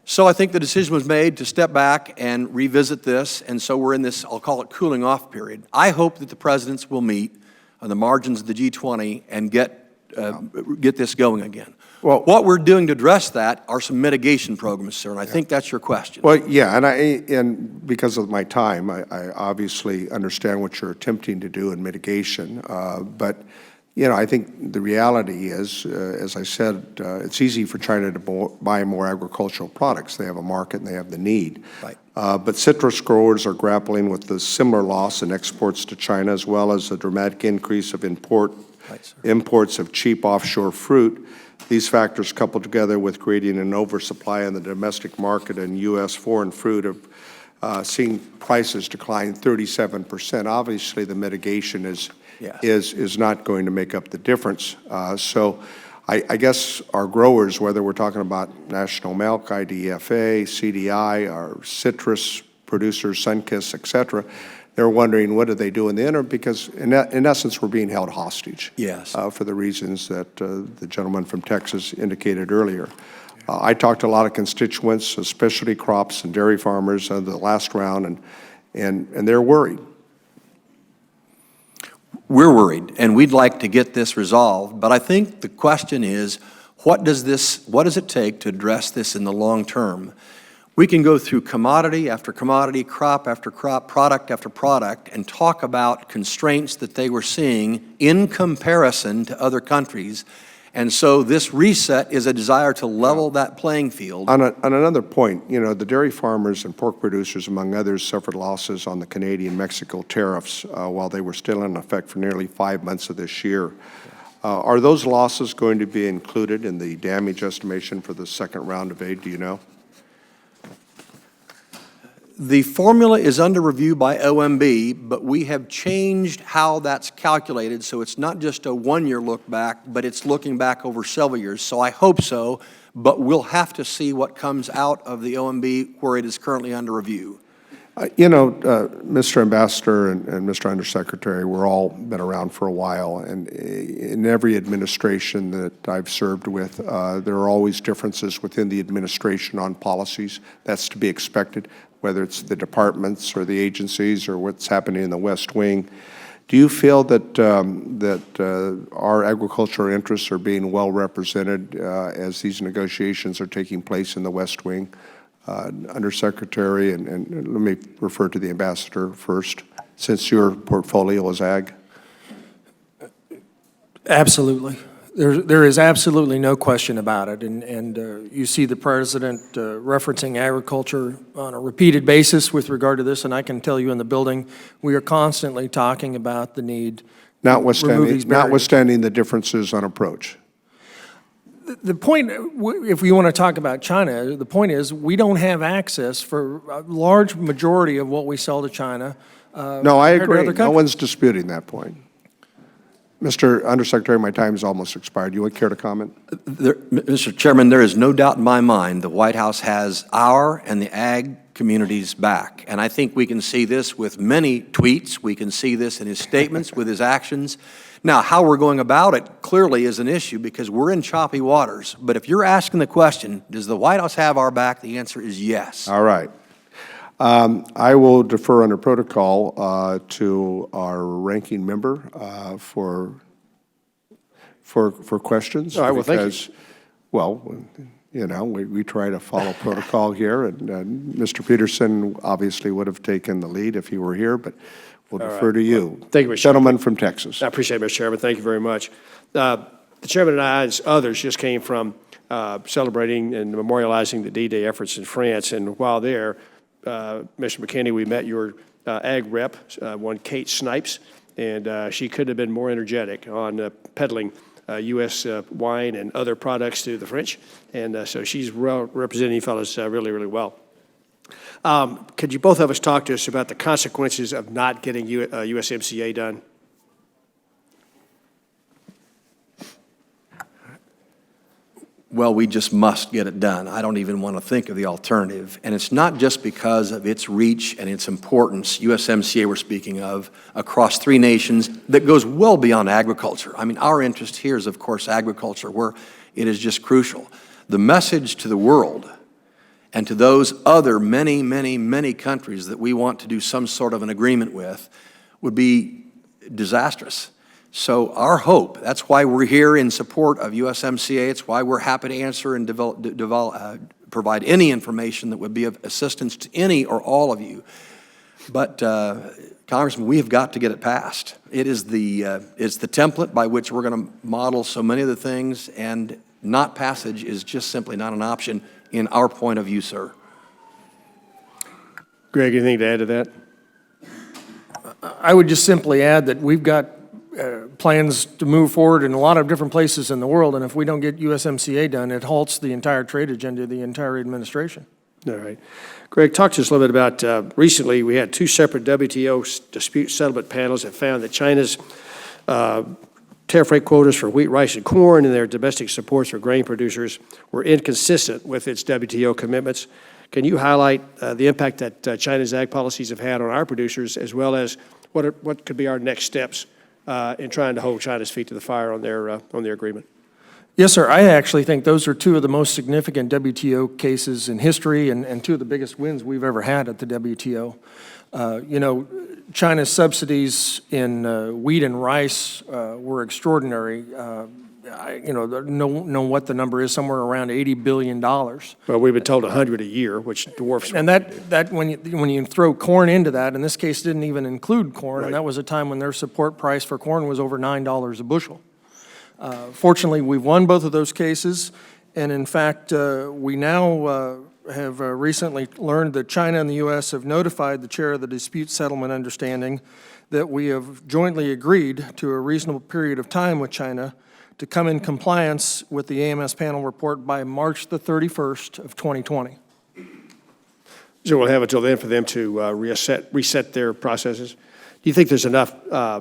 So I think the decision was made to step back and revisit this, and so we're in this, I'll call it, cooling off period. I hope that the presidents will meet on the margins of the G20 and get this going again. Well, what we're doing to address that are some mitigation programs, sir, and I think that's your question. Well, yeah, and because of my time, I obviously understand what you're attempting to do in mitigation, but you know, I think the reality is, as I said, it's easy for China to buy more agricultural products. They have a market and they have the need. Right. But citrus growers are grappling with the similar loss in exports to China, as well as a dramatic increase of imports of cheap offshore fruit. These factors, coupled together with creating an oversupply in the domestic market and U.S. foreign fruit, have seen prices decline 37%. Obviously, the mitigation is not going to make up the difference. So I guess our growers, whether we're talking about National Milk, IDFA, CDI, our citrus producers, Sunkist, et cetera, they're wondering what do they do in the interim, because in essence we're being held hostage. Yes. For the reasons that the gentleman from Texas indicated earlier. I talked to a lot of constituents, specialty crops and dairy farmers the last round, and they're worried. We're worried, and we'd like to get this resolved, but I think the question is, what does it take to address this in the long term? We can go through commodity after commodity, crop after crop, product after product, and talk about constraints that they were seeing in comparison to other countries. And so this reset is a desire to level that playing field. On another point, you know, the dairy farmers and pork producers, among others, suffered losses on the Canadian-Mexico tariffs while they were still in effect for nearly 5 months of this year. Are those losses going to be included in the damage estimation for the second round of aid, do you know? The formula is under review by OMB, but we have changed how that's calculated, so it's not just a one-year look back, but it's looking back over several years. So I hope so, but we'll have to see what comes out of the OMB where it is currently under review. You know, Mr. Ambassador and Mr. Undersecretary, we're all been around for a while, and in every administration that I've served with, there are always differences within the administration on policies. That's to be expected, whether it's the departments or the agencies or what's happening in the West Wing. Do you feel that our agricultural interests are being well represented as these negotiations are taking place in the West Wing? Undersecretary, and let me refer to the Ambassador first. since your portfolio is ag? Absolutely. There is absolutely no question about it. And you see the president referencing agriculture on a repeated basis with regard to this, and I can tell you in the building, we are constantly talking about the need to remove these barriers. Notwithstanding the differences on approach. The point, if we want to talk about China, the point is we don't have access for a large majority of what we sell to China. No, I compared to agree. other No countries. one's disputing that point. Mr. Undersecretary, my time is almost expired. You would care to comment? Mr. Chairman, there is no doubt in my mind the White House has our and the ag community's back. And I think we can see this with many tweets. We can see this in his statements, with his actions. Now, how we're going about it clearly is an issue because we're in choppy waters. But if you're asking the question, does the White House have our back? The answer is yes. All right. I will defer under protocol to our ranking member for questions. All right, well, thank you. Because, well, you know, we try to follow protocol here, and Mr. Peterson obviously would have taken the lead if he were here, but we'll defer to you. Thank you, Mr. Gentleman from Texas. I appreciate it, Mr. Chairman. Thank you very much. The chairman and I, as others, just came from celebrating and memorializing the D-Day efforts in France, and while there, Mr. Mckinney, we met your ag rep, one Kate Snipes, and she couldn't have been more energetic on peddling U.S. wine and other products to the French, and so she's representing you fellows really, really well. Could you both of us talk to us about the consequences of not getting USMCA done? Well, we just must get it done. I don't even want to think of the alternative. And it's not just because of its reach and its importance, USMCA we're speaking of, across 3 nations, that goes well beyond agriculture. I mean, our interest here is, of course, agriculture, where it is just crucial. The message to the world and to those other many, many, many countries that we want to do some sort of an agreement with would be disastrous. So our hope, that's why we're here in support of USMCA. It's why we're happy to answer and provide any information that would be of assistance to any or all of you. But Congressman, we have got to get it passed. It is it's the template by which we're going to model so many of the things, and not passage is just simply not an option in our point of view, sir. Greg, anything to add to that? I would just simply add that we've got plans to move forward in a lot of different places in the world, and if we don't get USMCA done, it halts the entire trade agenda of the entire administration. All right. Greg, talk to us a little bit about, recently we had 2 separate WTO dispute settlement panels that found that China's tariff rate quotas for wheat, rice, and corn and their domestic supports for grain producers were inconsistent with its WTO commitments. Can you highlight the impact that China's ag policies have had on our producers, as well as what could be our next steps in trying to hold China's feet to the fire on their agreement? Yes, sir. I actually think those are 2 of the most significant WTO cases in history, and 2 of the biggest wins we've ever had at the WTO. You know, China's subsidies in wheat and rice were extraordinary. You know what the number is, somewhere around $80 billion. Well, we've been told 100 a year, which dwarfs. And that when you throw corn into that, in this case didn't even include corn, Right. and that was a time when their support price for corn was over $9 a bushel. Fortunately, we've won both of those cases, and in fact, we now have recently learned that China and the U.S. have notified the chair of the dispute settlement understanding that we have jointly agreed to a reasonable period of time with China to come in compliance with the AMS panel report by March the 31st of 2020. So we'll have until then for them to reset their processes. Do you think there's enough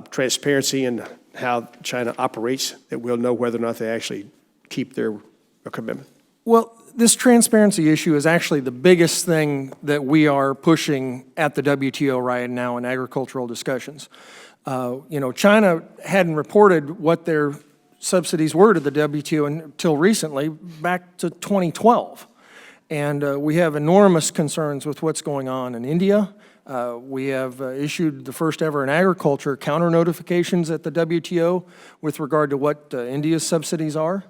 transparency in how China operates that we'll know whether or not they actually keep their commitment? Well, this transparency issue is actually the biggest thing that we are pushing at the WTO right now in agricultural discussions. You know, China hadn't reported what their subsidies were to the WTO until recently, back to 2012. And we have enormous concerns with what's going on in India. We have issued the first ever in agriculture counter notifications at the WTO with regard to what India's subsidies are.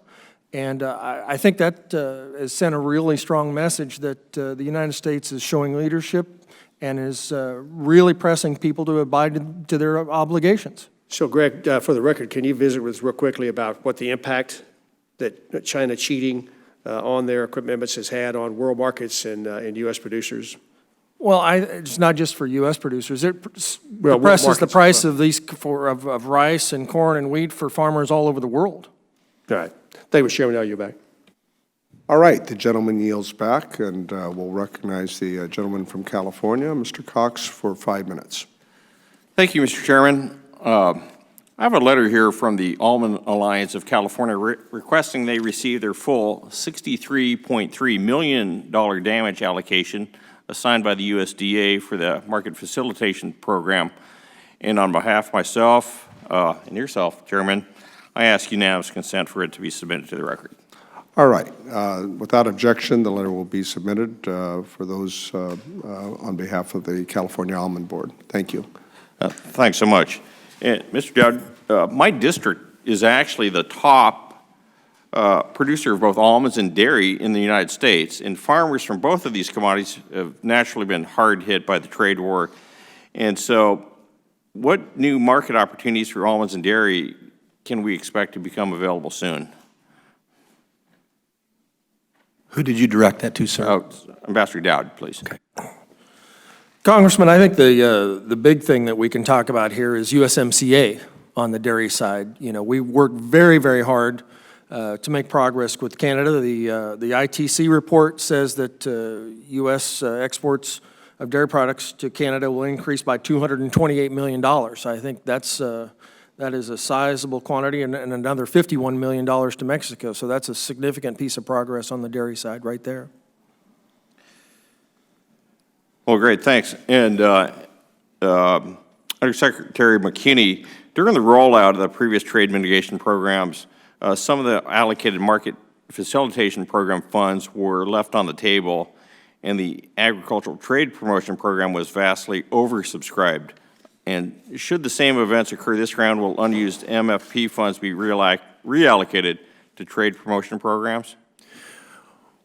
And I think that has sent a really strong message that the United States is showing leadership and is really pressing people to abide to their obligations. So Greg, for the record, can you visit with us real quickly about what the impact that China cheating on their commitments has had on world markets and U.S. producers? Well, it's not just for U.S. producers. It Well, depresses the markets, price of these of rice and corn and wheat for farmers all over the world. All right. Thank you, Mr. Chairman. Now you're back. All right, the gentleman yields back, and we'll recognize the gentleman from California, Mr. Cox, for 5 minutes. Thank you, Mr. Chairman. I have a letter here from the Almond Alliance of California requesting they receive their full $63.3 million damage allocation assigned by the USDA for the market facilitation program. And on behalf of myself and yourself, Chairman, I ask unanimous consent for it to be submitted to the record. All right. Without objection, the letter will be submitted for those on behalf of the California Almond Board. Thank you. Thanks so much. And Mr. Dowd, my district is actually the top producer of both almonds and dairy in the United States, and farmers from both of these commodities have naturally been hard hit by the trade war. And so what new market opportunities for almonds and dairy can we expect to become available soon? Who did you direct that to, sir? Ambassador Dowd, please. Okay. Congressman, I think the big thing that we can talk about here is USMCA on the dairy side. You know, we work very, very hard to make progress with Canada. The ITC report says that U.S. exports of dairy products to Canada will increase by $228 million. I think that is a sizable quantity, and another $51 million to Mexico. So that's a significant piece of progress on the dairy side right there. Well, great, thanks. And Undersecretary Mckinney, during the rollout of the previous trade mitigation programs, some of the allocated market facilitation program funds were left on the table, and the agricultural trade promotion program was vastly oversubscribed. And should the same events occur this round, will unused MFP funds be reallocated to trade promotion programs?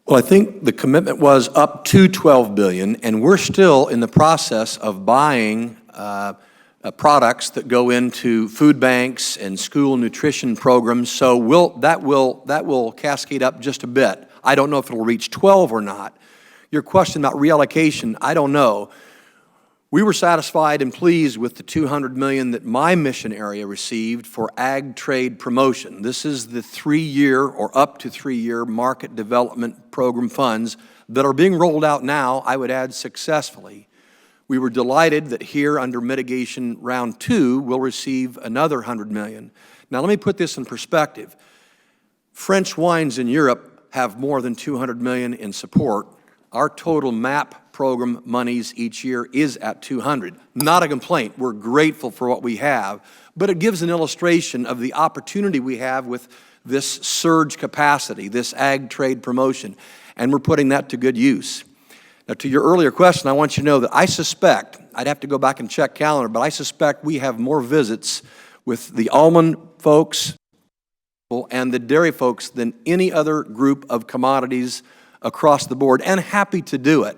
Well, I think the commitment was up to $12 billion, and we're still in the process of buying products that go into food banks and school nutrition programs. So that will cascade up just a bit. I don't know if it'll reach 12 or not. Your question about reallocation, I don't know. We were satisfied and pleased with the $200 million that my mission area received for ag trade promotion. This is the 3-year or up to 3-year market development program funds that are being rolled out now, I would add successfully. We were delighted that here under mitigation round 2, we'll receive another $100 million. Now let me put this in perspective. French wines in Europe have more than $200 million in support. Our total MAP program monies each year is at 200. Not a complaint. We're grateful for what we have, but it gives an illustration of the opportunity we have with this surge capacity, this ag trade promotion, and we're putting that to good use. Now, to your earlier question, I want you to know that I suspect, I'd have to go back and check calendar, but I suspect we have more visits with the almond folks and the dairy folks than any other group of commodities across the board, and happy to do it.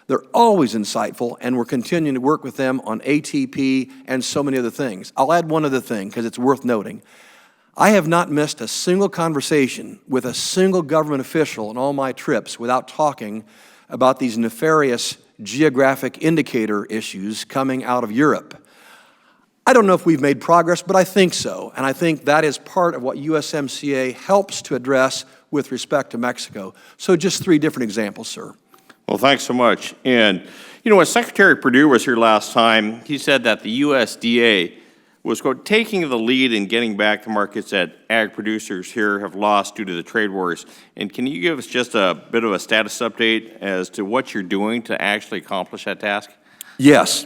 They're always insightful, and we're continuing to work with them on ATP and so many other things. I'll add one other thing, because it's worth noting. I have not missed a single conversation with a single government official on all my trips without talking about these nefarious geographic indicator issues coming out of Europe. I don't know if we've made progress, but I think so, and I think that is part of what USMCA helps to address with respect to Mexico. So just 3 different examples, sir. Well, thanks so much. And, you know, when Secretary Perdue was here last time, he said that the USDA was, quote, taking the lead in getting back to markets that ag producers here have lost due to the trade wars. And can you give us just a bit of a status update as to what you're doing to actually accomplish that task? Yes.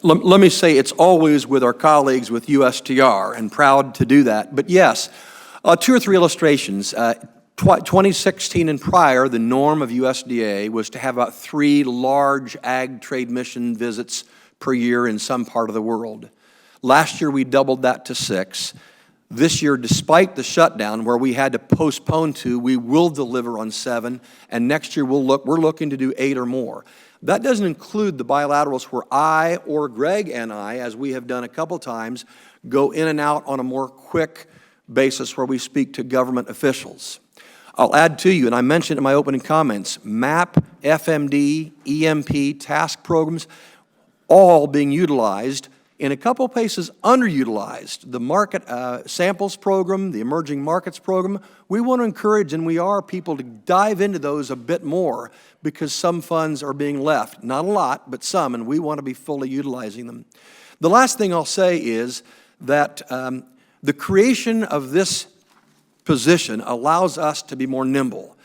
Let me say it's always with our colleagues with USTR, and proud to do that. But yes, 2 or 3 illustrations. 2016 and prior, the norm of USDA was to have about 3 large ag trade mission visits per year in some part of the world. Last year, we doubled that to 6. This year, despite the shutdown where we had to postpone 2, we will deliver on 7, and next year we're looking to do 8 or more. That doesn't include the bilaterals where I or Greg and I, as we have done a couple times, go in and out on a more quick basis where we speak to government officials. I'll add to you, and I mentioned in my opening comments, MAP, FMD, EMP, task programs, all being utilized, in a couple places underutilized. The market samples program, the emerging markets program, we want to encourage, and we are, people to dive into those a bit more because some funds are being left. Not a lot, but some, and we want to be fully utilizing them. The last thing I'll say is that the creation of this position allows us to be more nimble.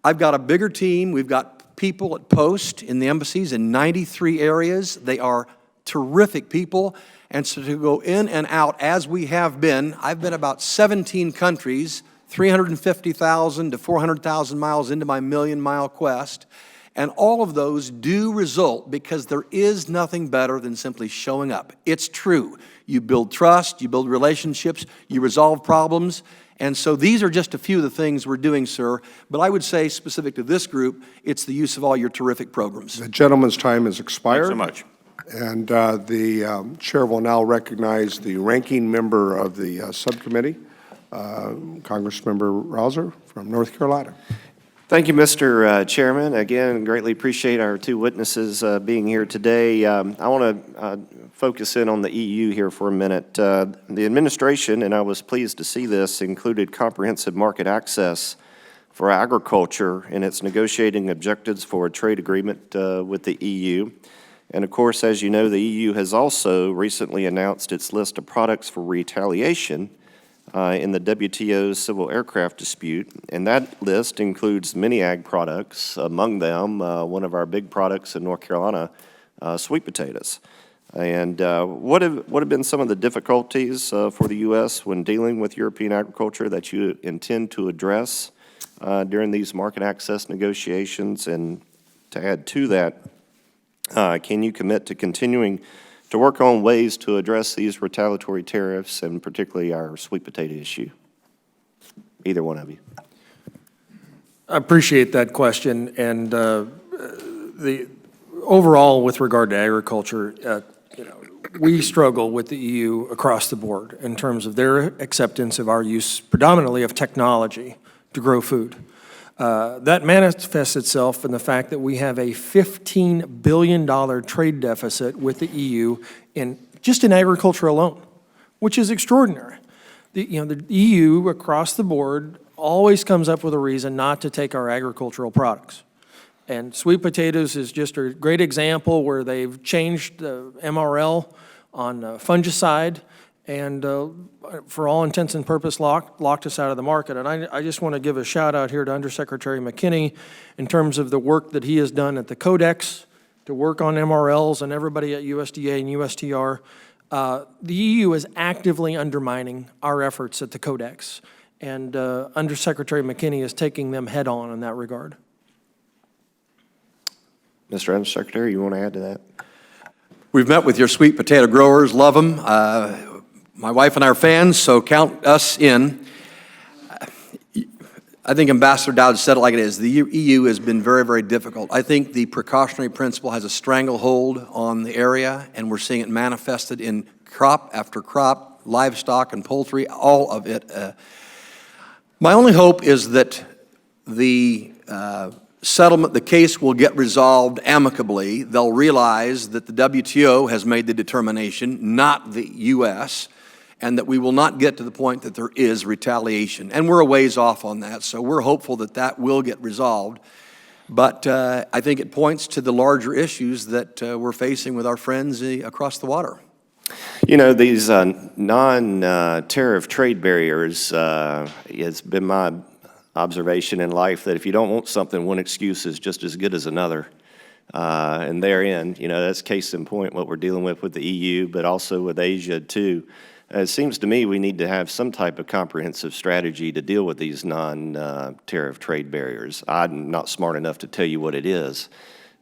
I've got a bigger team. We've got people at post in the embassies in 93 areas. They are terrific people. And so to go in and out as we have been, I've been about 17 countries, 350,000 to 400,000 miles into my million-mile quest. And all of those do result because there is nothing better than simply showing up. It's true. You build trust, you build relationships, you resolve problems. And so these are just a few of the things we're doing, sir. But I would say, specific to this group, it's the use of all your terrific programs. The gentleman's time has expired. Thanks so much. And the chair will now recognize the ranking member of the subcommittee, Congressmember Rouser from North Carolina. Thank you, Mr. Chairman. Again, greatly appreciate our two witnesses being here today. I want to focus in on the EU here for a minute. The administration, and I was pleased to see this, included comprehensive market access for agriculture in its negotiating objectives for a trade agreement with the EU. And of course, as you know, the EU has also recently announced its list of products for retaliation in the WTO's civil aircraft dispute, and that list includes many ag products, among them one of our big products in North Carolina, sweet potatoes. And what have been some of the difficulties for the U.S. when dealing with European agriculture that you intend to address during these market access negotiations? And to add to that, can you commit to continuing to work on ways to address these retaliatory tariffs and particularly our sweet potato issue? Either one of you. I appreciate that question, and the overall with regard to agriculture, we struggle with the EU across the board in terms of their acceptance of our use predominantly of technology to grow food. That manifests itself in the fact that we have a $15 billion trade deficit with the EU just in agriculture alone, which is extraordinary. The EU across the board always comes up with a reason not to take our agricultural products. And sweet potatoes is just a great example where they've changed the MRL on fungicide and for all intents and purposes locked us out of the market. And I just want to give a shout out here to Undersecretary Mckinney in terms of the work that he has done at the Codex to work on MRLs and everybody at USDA and USTR. The EU is actively undermining our efforts at the Codex, and Undersecretary Mckinney is taking them head on in that regard. Mr. Undersecretary, you want to add to that? We've met with your sweet potato growers, love them. My wife and I are fans, so count us in. I think Ambassador Dowd said it like it is. The EU has been very, very difficult. I think the precautionary principle has a stranglehold on the area, and we're seeing it manifested in crop after crop, livestock and poultry, all of it. My only hope is that the settlement, the case will get resolved amicably. They'll realize that the WTO has made the determination, not the U.S., and that we will not get to the point that there is retaliation. And we're a ways off on that, so we're hopeful that that will get resolved. But I think it points to the larger issues that we're facing with our friends across the water. You know, these non-tariff trade barriers, it's been my observation in life that if you don't want something, one excuse is just as good as another. And therein, that's case in point what we're dealing with the EU, but also with Asia too. It seems to me we need to have some type of comprehensive strategy to deal with these non-tariff trade barriers. I'm not smart enough to tell you what it is.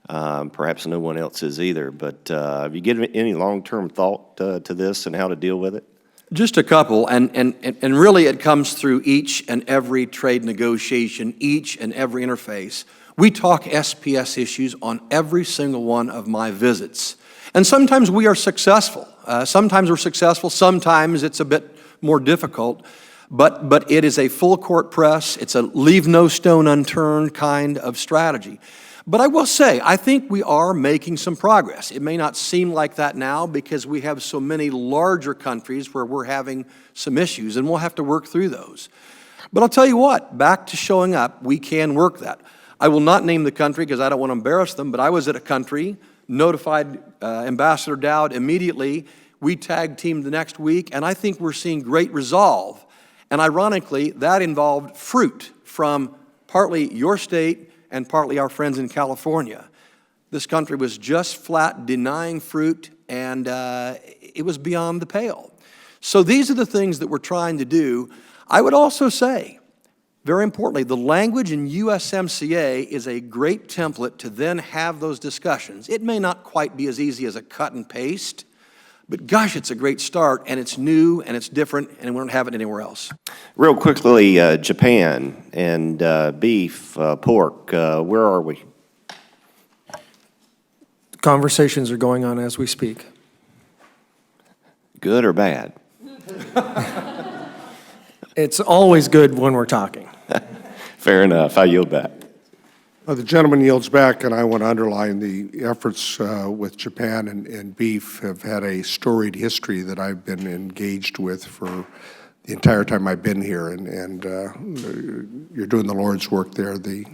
Perhaps no one else is either, but have you given any long-term thought to this and how to deal with it? Just a couple, and really it comes through each and every trade negotiation, each and every interface. We talk SPS issues on every single one of my visits. And sometimes we are successful. Sometimes we're successful, sometimes it's a bit more difficult. But it is a full court press. It's a leave no stone unturned kind of strategy. But I will say, I think we are making some progress. It may not seem like that now because we have so many larger countries where we're having some issues, and we'll have to work through those. But I'll tell you what, back to showing up, we can work that. I will not name the country because I don't want to embarrass them, but I was at a country, notified Ambassador Dowd immediately. We tag teamed the next week, and I think we're seeing great resolve. And ironically, that involved fruit from partly your state and partly our friends in California. This country was just flat denying fruit, and it was beyond the pale. So these are the things that we're trying to do. I would also say, very importantly, the language in USMCA is a great template to then have those discussions. It may not quite be as easy as a cut and paste, but gosh, it's a great start, and it's new, and it's different, and we don't have it anywhere else. Real quickly, Japan and beef, pork, where are we? Conversations are going on as we speak. Good or bad? It's always good when we're talking. Fair enough. I yield back. The gentleman yields back, and I want to underline the efforts with Japan and beef have had a storied history that I've been engaged with for the entire time I've been here, and you're doing the Lord's work there. The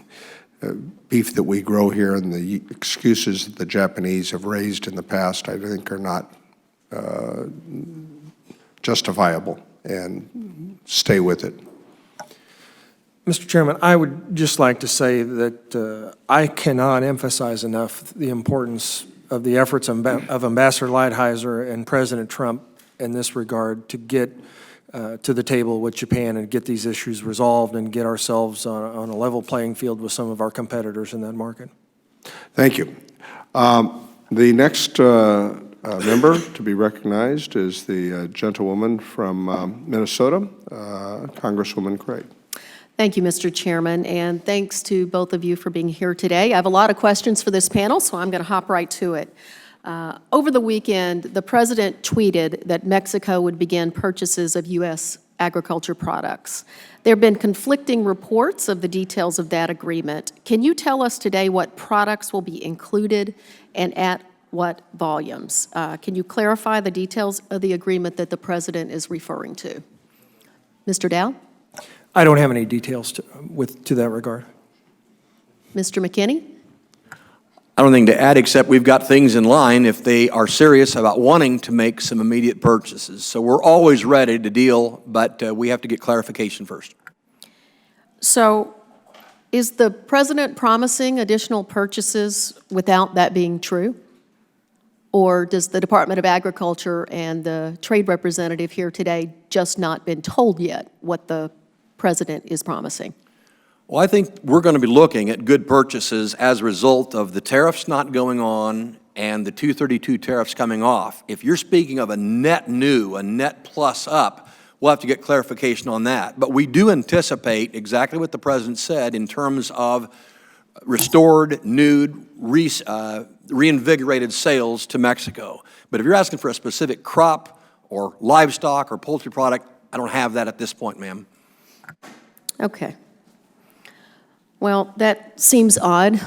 beef that we grow here and the excuses that the Japanese have raised in the past, I think, are not justifiable, and stay with it. Mr. Chairman, I would just like to say that I cannot emphasize enough the importance of the efforts of Ambassador Lighthizer and President Trump in this regard to get to the table with Japan and get these issues resolved and get ourselves on a level playing field with some of our competitors in that market. Thank you. The next member to be recognized is the gentlewoman from Minnesota, Congresswoman Craig. Thank you, Mr. Chairman, and thanks to both of you for being here today. I have a lot of questions for this panel, so I'm going to hop right to it. Over the weekend, the President tweeted that Mexico would begin purchases of U.S. agriculture products. There have been conflicting reports of the details of that agreement. Can you tell us today what products will be included and at what volumes? Can you clarify the details of the agreement that the President is referring to? Mr. Dow? I don't have any details to that regard. Mr. McKinney? I don't think to add except we've got things in line if they are serious about wanting to make some immediate purchases. So we're always ready to deal, but we have to get clarification first. So is the President promising additional purchases without that being true? Or does the Department of Agriculture and the trade representative here today just not been told yet what the President is promising? Well, I think we're going to be looking at good purchases as a result of the tariffs not going on and the 232 tariffs coming off. If you're speaking of a net new, a net plus up, we'll have to get clarification on that. But we do anticipate exactly what the President said in terms of restored, nude, reinvigorated sales to Mexico. But if you're asking for a specific crop or livestock or poultry product, I don't have that at this point, ma'am. Okay. Well, that seems odd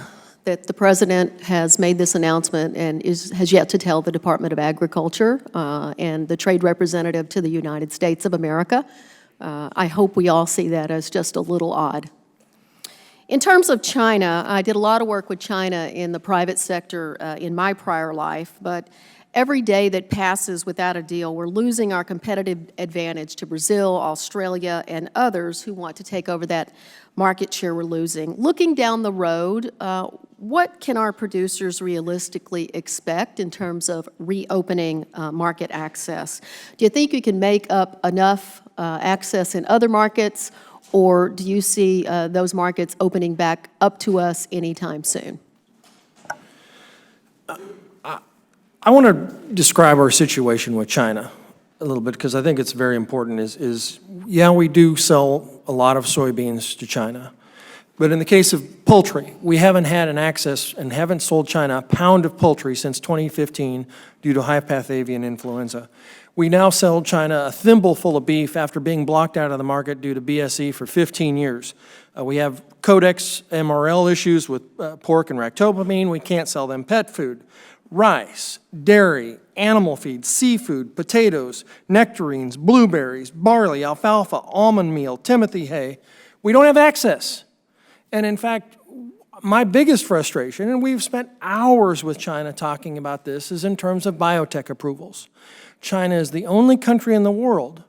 that the President has made this announcement and has yet to tell the Department of Agriculture and the trade representative to the United States of America. I hope we all see that as just a little odd. In terms of China, I did a lot of work with China in the private sector in my prior life, but every day that passes without a deal, we're losing our competitive advantage to Brazil, Australia, and others who want to take over that market share we're losing. Looking down the road, what can our producers realistically expect in terms of reopening market access? Do you think you can make up enough access in other markets, or do you see those markets opening back up to us anytime soon? I want to describe our situation with China a little bit because I think it's very important. Yeah, we do sell a lot of soybeans to China, But in the case of poultry, we haven't had an access and haven't sold China a pound of poultry since 2015 due to high-path avian influenza. We now sell China a thimbleful of beef after being blocked out of the market due to BSE for 15 years. We have Codex MRL issues with pork and ractopamine. We can't sell them pet food. Rice, dairy, animal feed, seafood, potatoes, nectarines, blueberries, barley, alfalfa, almond meal, Timothy hay. We don't have access. And in fact, my biggest frustration, and we've spent hours with China talking about this, is in terms of biotech approvals. China is the only country in the world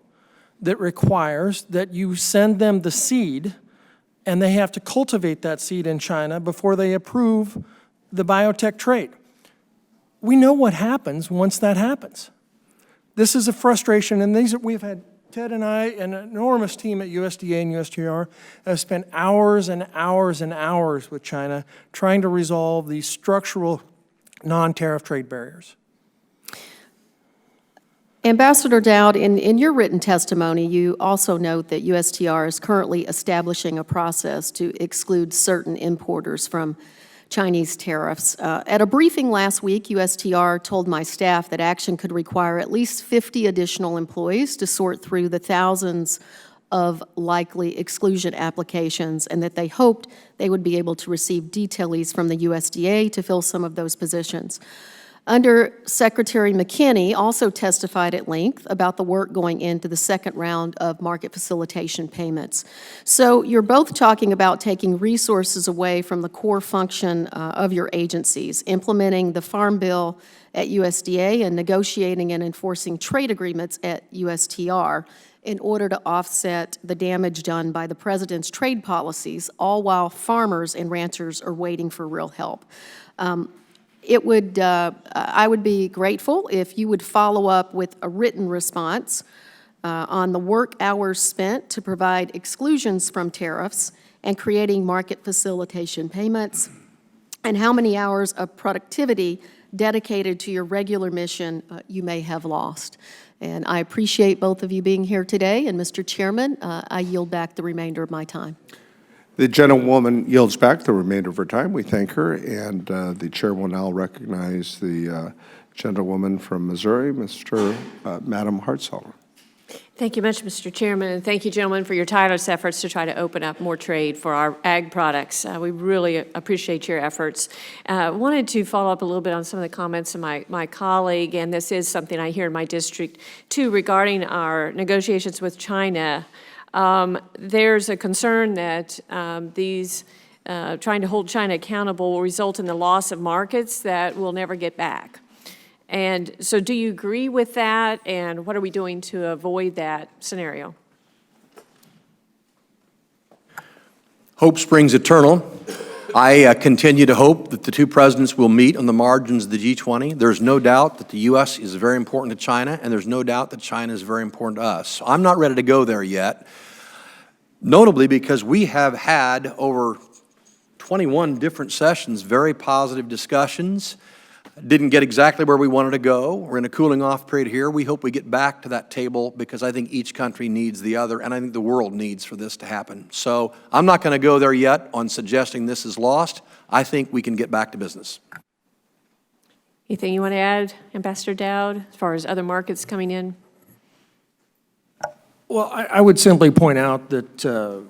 that requires that you send them the seed, and they have to cultivate that seed in China before they approve the biotech trait. We know what happens once that happens. This is a frustration, and we've had Ted and I, an enormous team at USDA and USTR, have spent hours and hours and hours with China trying to resolve these structural non-tariff trade barriers. Ambassador Dowd, in your written testimony, you also note that USTR is currently establishing a process to exclude certain importers from Chinese tariffs. At a briefing last week, USTR told my staff that action could require at least 50 additional employees to sort through the thousands of likely exclusion applications, and that they hoped they would be able to receive detailees from the USDA to fill some of those positions. Undersecretary Mckinney also testified at length about the work going into the second round of market facilitation payments. So you're both talking about taking resources away from the core function of your agencies, implementing the Farm Bill at USDA and negotiating and enforcing trade agreements at USTR in order to offset the damage done by the president's trade policies, all while farmers and ranchers are waiting for real help. I would be grateful if you would follow up with a written response on the work hours spent to provide exclusions from tariffs and creating market facilitation payments, and how many hours of productivity dedicated to your regular mission you may have lost. And I appreciate both of you being here today, and Mr. Chairman, I yield back the remainder of my time. The gentlewoman yields back the remainder of her time. We thank her, and the chair will now recognize the gentlewoman from Missouri, Madam Hartzell. Thank you much, Mr. Chairman, and thank you, gentlemen, for your tireless efforts to try to open up more trade for our ag products. We really appreciate your efforts. Wanted to follow up a little bit on some of the comments of my colleague, and this is something I hear in my district, too, regarding our negotiations with China. There's a concern that trying to hold China accountable will result in the loss of markets that we'll never get back. And so do you agree with that, and what are we doing to avoid that scenario? Hope springs eternal. I continue to hope that the two presidents will meet on the margins of the G20. There's no doubt that the U.S. is very important to China, and there's no doubt that China is very important to us. So I'm not ready to go there yet, notably because we have had over 21 different sessions, very positive discussions. Didn't get exactly where we wanted to go. We're in a cooling off period here. We hope we get back to that table because I think each country needs the other, and I think the world needs for this to happen. So I'm not going to go there yet on suggesting this is lost. I think we can get back to business. Anything you want to add, Ambassador Dowd, as far as other markets coming in? Well, I would simply point out that,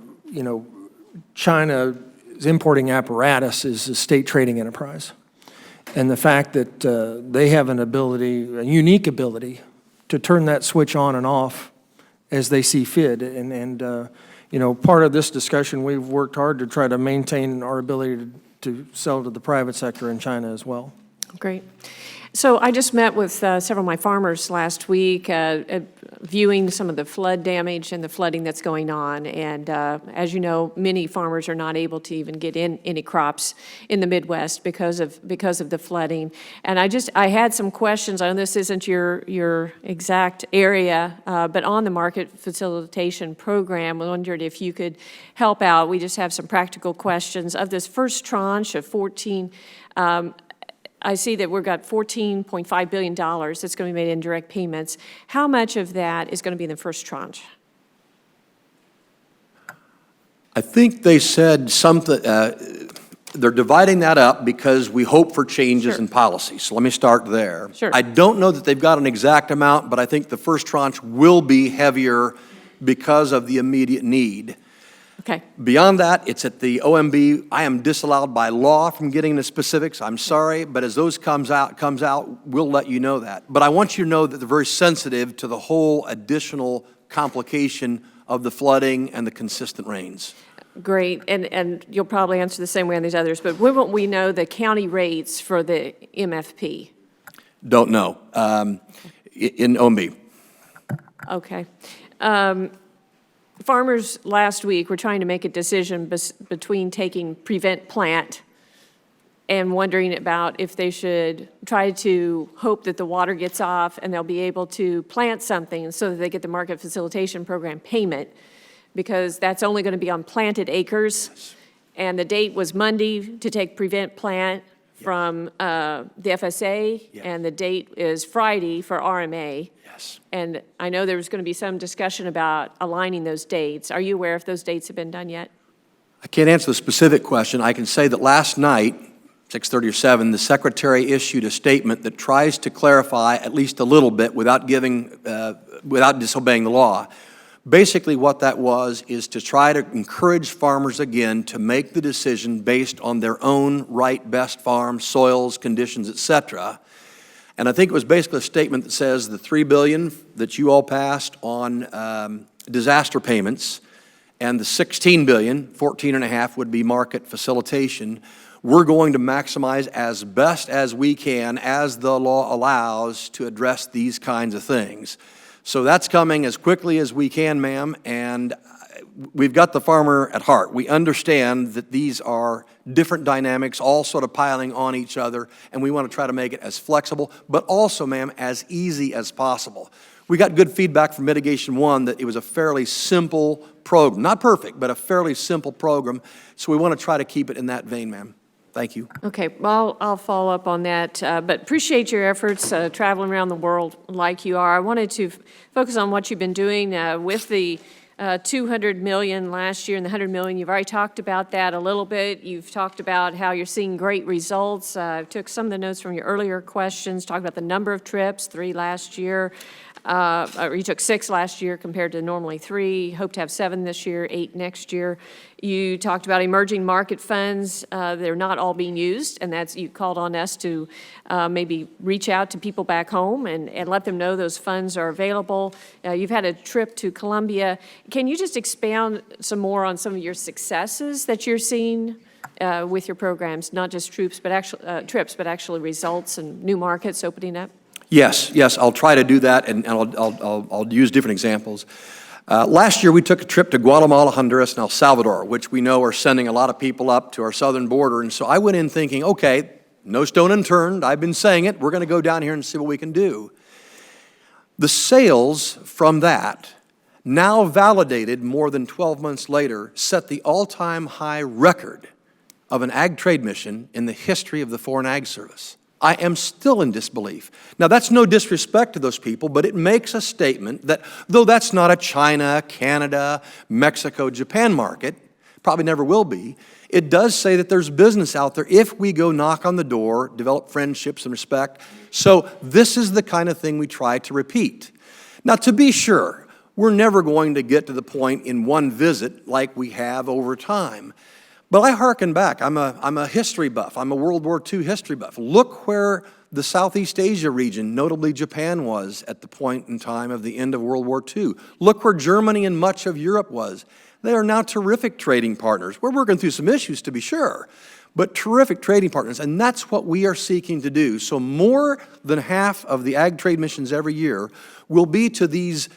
China's importing apparatus is a state trading enterprise. And the fact that they have a unique ability to turn that switch on and off as they see fit. And part of this discussion, we've worked hard to try to maintain our ability to sell to the private sector in China as well. Great. So I just met with several of my farmers last week, viewing some of the flood damage and the flooding that's going on. And as you know, many farmers are not able to even get in any crops in the Midwest because of the flooding. And I had some questions. I know this isn't your exact area, but on the market facilitation program, I wondered if you could help out. We just have some practical questions. Of this first tranche of 14, I see that we've got $14.5 billion that's going to be made in direct payments. How much of that is going to be in the first tranche? I think they said something, they're dividing that up because we hope for changes Sure. in policy. So let me start there. Sure. I don't know that they've got an exact amount, but I think the first tranche will be heavier because of the immediate need. Okay. Beyond that, it's at the OMB. I am disallowed by law from getting the specifics. I'm sorry, but as those comes out, we'll let you know that. But I want you to know that they're very sensitive to the whole additional complication of the flooding and the consistent rains. Great, and you'll probably answer the same way on these others, but when will we know the county rates for the MFP? Don't know. In OMB. Okay. Farmers last week were trying to make a decision between taking prevent plant and wondering about if they should try to hope that the water gets off and they'll be able to plant something so that they get the market facilitation program payment, because that's only going to be on planted acres. Yes. And the date was Monday to take prevent plant from the FSA, Yes. and the date is Friday for RMA. Yes. And I know there was going to be some discussion about aligning those dates. Are you aware if those dates have been done yet? I can't answer the specific question. I can say that last night, 6:30 or 7, the Secretary issued a statement that tries to clarify at least a little bit without disobeying the law. Basically, what that was is to try to encourage farmers again to make the decision based on their own right, best farm, soils, conditions, et cetera. And I think it was basically a statement that says the $3 billion that you all passed on disaster payments and the $16 billion, 14.5 would be market facilitation. We're going to maximize as best as we can, as the law allows, to address these kinds of things. So that's coming as quickly as we can, ma'am, and we've got the farmer at heart. We understand that these are different dynamics, all sort of piling on each other, and we want to try to make it as flexible, but also, ma'am, as easy as possible. We got good feedback from Mitigation 1 that it was a fairly simple program. Not perfect, but a fairly simple program, so we want to try to keep it in that vein, ma'am. Thank you. Okay, well, I'll follow up on that, but appreciate your efforts traveling around the world like you are. I wanted to focus on what you've been doing with the $200 million last year and the $100 million. You've already talked about that a little bit. You've talked about how you're seeing great results. I took some of the notes from your earlier questions, talked about the number of trips, 3 last year. Or you took 6 last year compared to normally 3. Hope to have 7 this year, 8 next year. You talked about emerging market funds. They're not all being used, and that's, you called on us to maybe reach out to people back home and let them know those funds are available. You've had a trip to Colombia. Can you just expound some more on some of your successes that you're seeing with your programs, not just trips, but actually results and new markets opening up? Yes, I'll try to do that, and I'll use different examples. Last year, we took a trip to Guatemala, Honduras, and El Salvador, which we know are sending a lot of people up to our southern border. And so I went in thinking, okay, no stone unturned. I've been saying it. We're going to go down here and see what we can do. The sales from that, now validated more than 12 months later, set the all-time high record of an ag trade mission in the history of the Foreign Ag Service. I am still in disbelief. Now, that's no disrespect to those people, but it makes a statement that though that's not a China, Canada, Mexico, Japan market, probably never will be, it does say that there's business out there if we go knock on the door, develop friendships and respect. So this is the kind of thing we try to repeat. Now, to be sure, we're never going to get to the point in one visit like we have over time. But I hearken back. I'm a history buff. I'm a World War II history buff. Look where the Southeast Asia region, notably Japan, was at the point in time of the end of World War II. Look where Germany and much of Europe was. They are now terrific trading partners. We're working through some issues, to be sure, but terrific trading partners, and that's what we are seeking to do. So more than half of the ag trade missions every year will be to these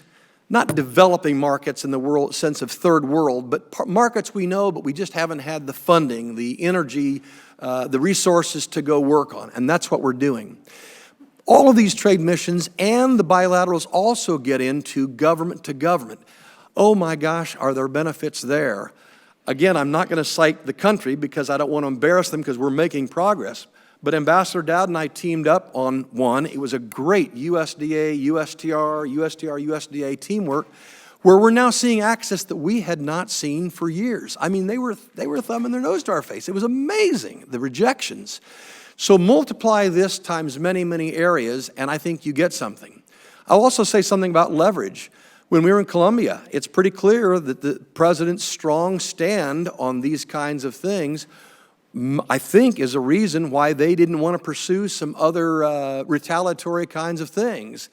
not developing markets in the world sense of third world, but markets we know, but we just haven't had the funding, the energy, the resources to go work on, and that's what we're doing. All of these trade missions and the bilaterals also get into government to government. Oh my gosh, are there benefits there? Again, I'm not going to cite the country because I don't want to embarrass them because we're making progress. But Ambassador Dowd and I teamed up on one. It was a great USDA, USTR, USDA teamwork where we're now seeing access that we had not seen for years. I mean, they were thumbing their nose to our face. It was amazing, the rejections. So multiply this times many, many areas, and I think you get something. I'll also say something about leverage. When we were in Colombia, it's pretty clear that the president's strong stand on these kinds of things, I think, is a reason why they didn't want to pursue some other retaliatory kinds of things.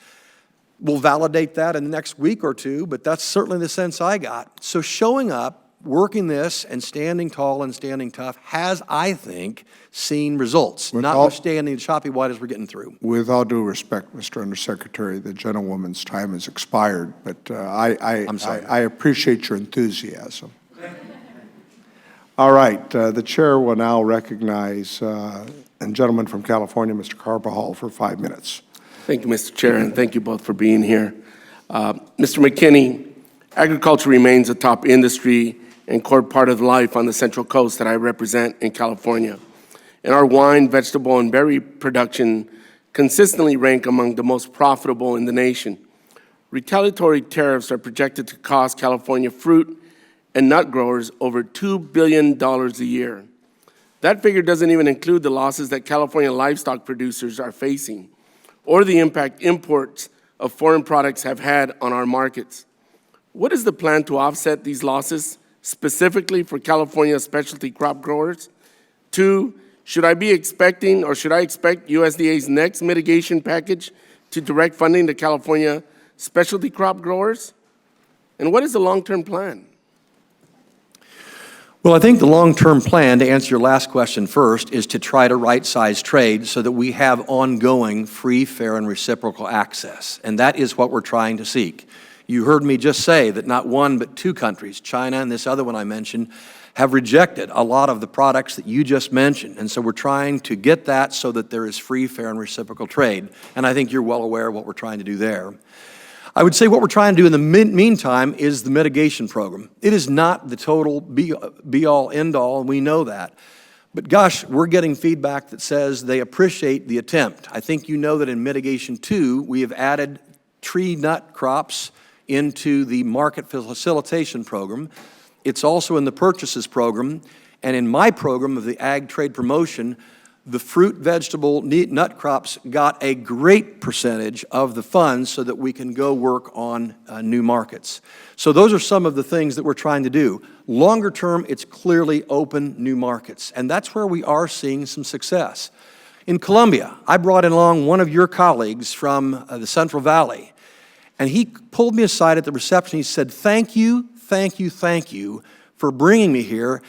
We'll validate that in the next week or two, but that's certainly the sense I got. So showing up, working this, and standing tall and standing tough has, I think, seen results, notwithstanding the choppy waters we're getting through. With all due respect, Mr. Undersecretary, the gentlewoman's time has expired, but I'm sorry. I appreciate your enthusiasm. All right, the chair will now recognize the gentleman from California, Mr. Carbajal, for 5 minutes. Thank you, Mr. Chair, and thank you both for being here. Mr. McKinney, agriculture remains a top industry and core part of life on the Central Coast that I represent in California. And our wine, vegetable, and berry production consistently rank among the most profitable in the nation. Retaliatory tariffs are projected to cost California fruit and nut growers over $2 billion a year. That figure doesn't even include the losses that California livestock producers are facing, or the impact imports of foreign products have had on our markets. What is the plan to offset these losses, specifically for California specialty crop growers? 2, should I expect USDA's next mitigation package to direct funding to California specialty crop growers? And what is the long-term plan? Well, I think the long-term plan, to answer your last question first, is to try to right-size trade so that we have ongoing free, fair, and reciprocal access. And that is what we're trying to seek. You heard me just say that not one but 2 countries, China and this other one I mentioned, have rejected a lot of the products that you just mentioned. And so we're trying to get that so that there is free, fair, and reciprocal trade. And I think you're well aware of what we're trying to do there. I would say what we're trying to do in the meantime is the mitigation program. It is not the total be-all, end-all, and we know that. But gosh, we're getting feedback that says they appreciate the attempt. I think you know that in Mitigation 2, we have added tree nut crops into the market facilitation program. It's also in the purchases program. And in my program of the Ag Trade Promotion, the fruit, vegetable, nut crops got a great percentage of the funds so that we can go work on new markets. So those are some of the things that we're trying to do. Longer term, it's clearly open new markets, and that's where we are seeing some success. In Colombia, I brought along one of your colleagues from the Central Valley, and he pulled me aside at the reception. He said, thank you for bringing me here.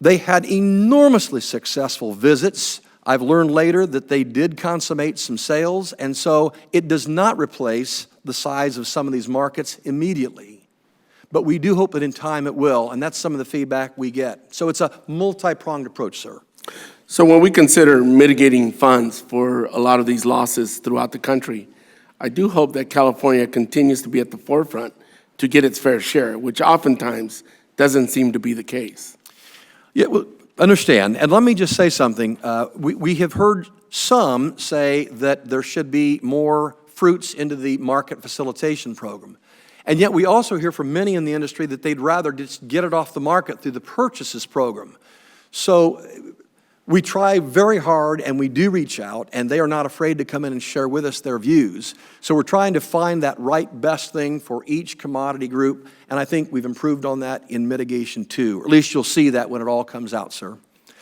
They had enormously successful visits. I've learned later that they did consummate some sales, and so it does not replace the size of some of these markets immediately. But we do hope that in time it will, and that's some of the feedback we get. So it's a multi-pronged approach, sir. So when we consider mitigating funds for a lot of these losses throughout the country, I do hope that California continues to be at the forefront to get its fair share, which oftentimes doesn't seem to be the case. Yeah, well, understand, and let me just say something. We have heard some say that there should be more fruits into the market facilitation program. And yet we also hear from many in the industry that they'd rather just get it off the market through the purchases program. So we try very hard, and we do reach out, and they are not afraid to come in and share with us their views. So we're trying to find that right best thing for each commodity group, and I think we've improved on that in Mitigation 2. Or at least you'll see that when it all comes out, sir.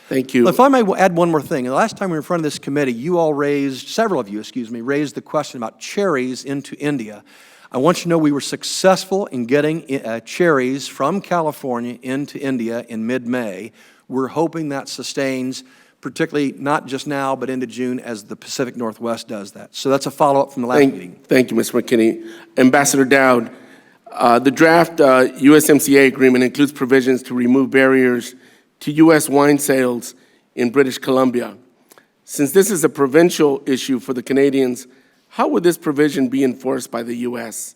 Thank you. If I may add one more thing. The last time we were in front of this committee, several of you, raised the question about cherries into India. I want you to know we were successful in getting cherries from California into India in mid-May. We're hoping that sustains, particularly not just now, but into June as the Pacific Northwest does that. So that's a follow-up from the last meeting. Thank you, Mr. McKinney. Ambassador Dowd, the draft USMCA agreement includes provisions to remove barriers to U.S. wine sales in British Columbia. Since this is a provincial issue for the Canadians, how would this provision be enforced by the U.S.?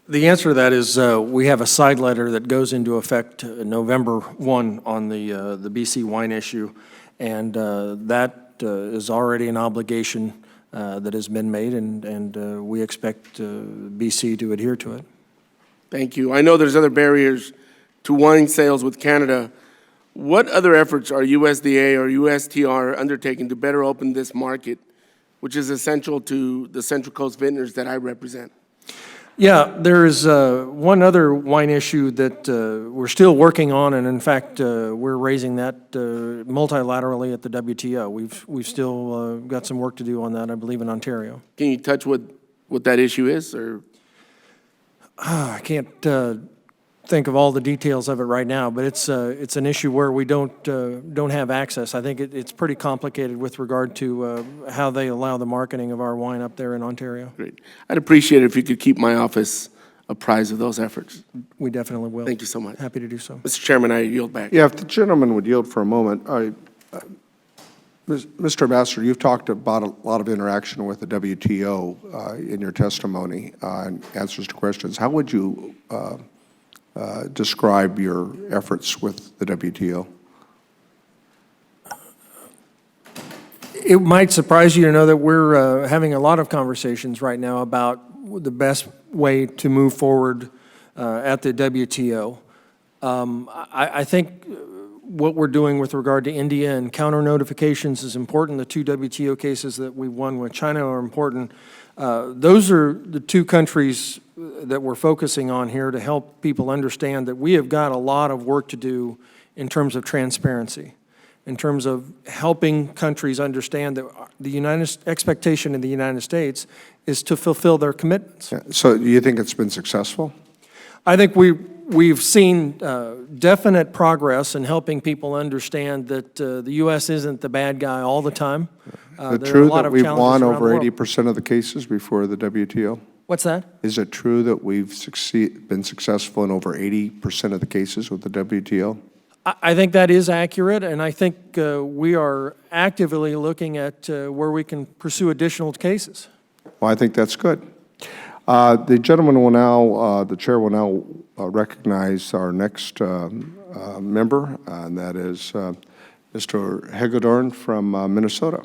The answer to that is we have a side letter that goes into effect November 1 on the BC wine issue, and that is already an obligation that has been made, and we expect BC to adhere to it. Thank you. I know there's other barriers to wine sales with Canada. What other efforts are USDA or USTR undertaking to better open this market, which is essential to the Central Coast vintners that I represent? Yeah, there's one other wine issue that we're still working on, and in fact, we're raising that multilaterally at the WTO. We've still got some work to do on that, I believe, in Ontario. Can you touch what that issue is, or? I can't think of all the details of it right now, but it's an issue where we don't have access. I think it's pretty complicated with regard to how they allow the marketing of our wine up there in Ontario. Great. I'd appreciate it if you could keep my office apprised of those efforts. We definitely will. Thank you so much. Happy to do so. Mr. Chairman, I yield back. Yeah, if the gentleman would yield for a moment. Mr. Ambassador, you've talked about a lot of interaction with the WTO in your testimony and answers to questions. How would you describe your efforts with the WTO? It might surprise you to know that we're having a lot of conversations right now about the best way to move forward at the WTO. I think what we're doing with regard to India and counter notifications is important. The two WTO cases that we won with China are important. Those are the two countries that we're focusing on here to help people understand that we have got a lot of work to do in terms of transparency, in terms of helping countries understand that the expectation in the United States is to fulfill their commitments. So do you think it's been successful? I think we've seen definite progress in helping people understand that the U.S. isn't the bad guy all the time. Is it There are true a lot that of we've challenges won around over the world. 80% of the cases before the WTO? What's that? Is it true that we've been successful in over 80% of the cases with the WTO? I think that is accurate, and I think we are actively looking at where we can pursue additional cases. Well, I think that's good. The gentleman will now, the chair will now recognize our next member, and that is Mr. Hagedorn from Minnesota.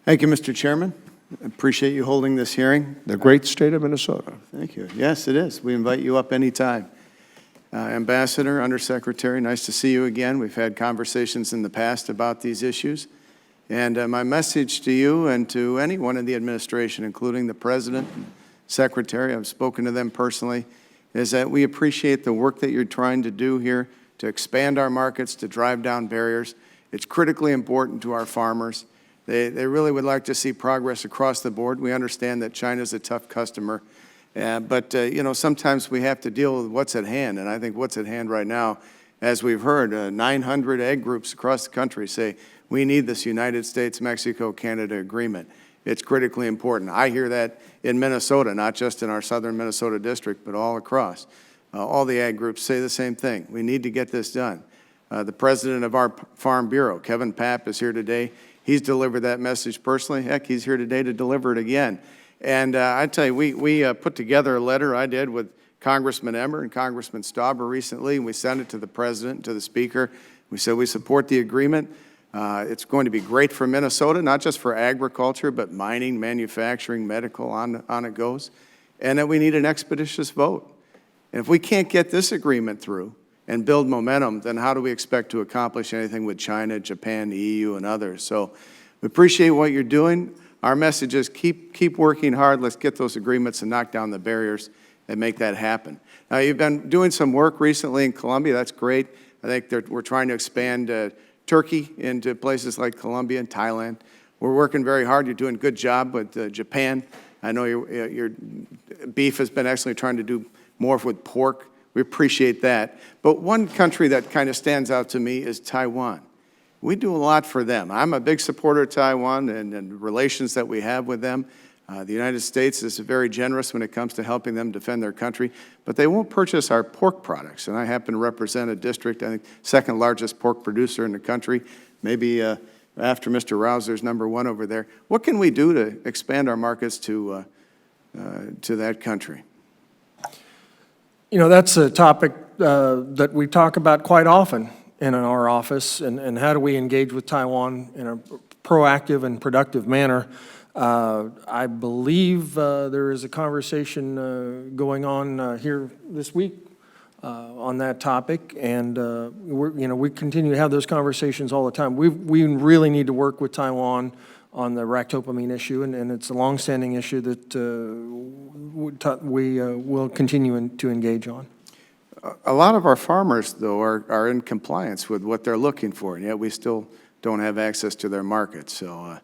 Thank you, Mr. Chairman. I appreciate you holding this hearing. The great state of Minnesota. Thank you. Yes, it is. We invite you up anytime. Ambassador, Undersecretary, nice to see you again. We've had conversations in the past about these issues. And my message to you and to anyone in the administration, including the President and Secretary, I've spoken to them personally, is that we appreciate the work that you're trying to do here to expand our markets, to drive down barriers. It's critically important to our farmers. They really would like to see progress across the board. We understand that China's a tough customer, but you know, sometimes we have to deal with what's at hand, and I think what's at hand right now, as we've heard, 900 ag groups across the country say, we need this United States-Mexico-Canada agreement. It's critically important. I hear that in Minnesota, not just in our southern Minnesota district, but all across. All the ag groups say the same thing. We need to get this done. The president of our Farm Bureau, Kevin Papp, is here today. He's delivered that message personally. Heck, he's here today to deliver it again. And I tell you, we put together a letter I did with Congressman Emmer and Congressman Stauber recently, and we sent it to the president, to the speaker. We said we support the agreement. It's going to be great for Minnesota, not just for agriculture, but mining, manufacturing, medical, on it goes. And that we need an expeditious vote. And if we can't get this agreement through and build momentum, then how do we expect to accomplish anything with China, Japan, the EU, and others? So we appreciate what you're doing. Our message is keep working hard. Let's get those agreements and knock down the barriers and make that happen. Now, you've been doing some work recently in Colombia. That's great. I think we're trying to expand Turkey into places like Colombia and Thailand. We're working very hard. You're doing a good job with Japan. I know your beef has been excellent. You're trying to do more with pork. We appreciate that. But one country that kind of stands out to me is Taiwan. We do a lot for them. I'm a big supporter of Taiwan and relations that we have with them. The United States is very generous when it comes to helping them defend their country, but they won't purchase our pork products. And I happen to represent a district, I think, second largest pork producer in the country, maybe after Mr. Rausser's #1 over there. What can we do to expand our markets to that country? You know, that's a topic that we talk about quite often in our office, and how do we engage with Taiwan in a proactive and productive manner. I believe there is a conversation going on here this week on that topic, and we continue to have those conversations all the time. We really need to work with Taiwan on the ractopamine issue, and it's a longstanding issue that we will continue to engage on. A lot of our farmers, though, are in compliance with what they're looking for, and yet we still don't have access to their markets. So,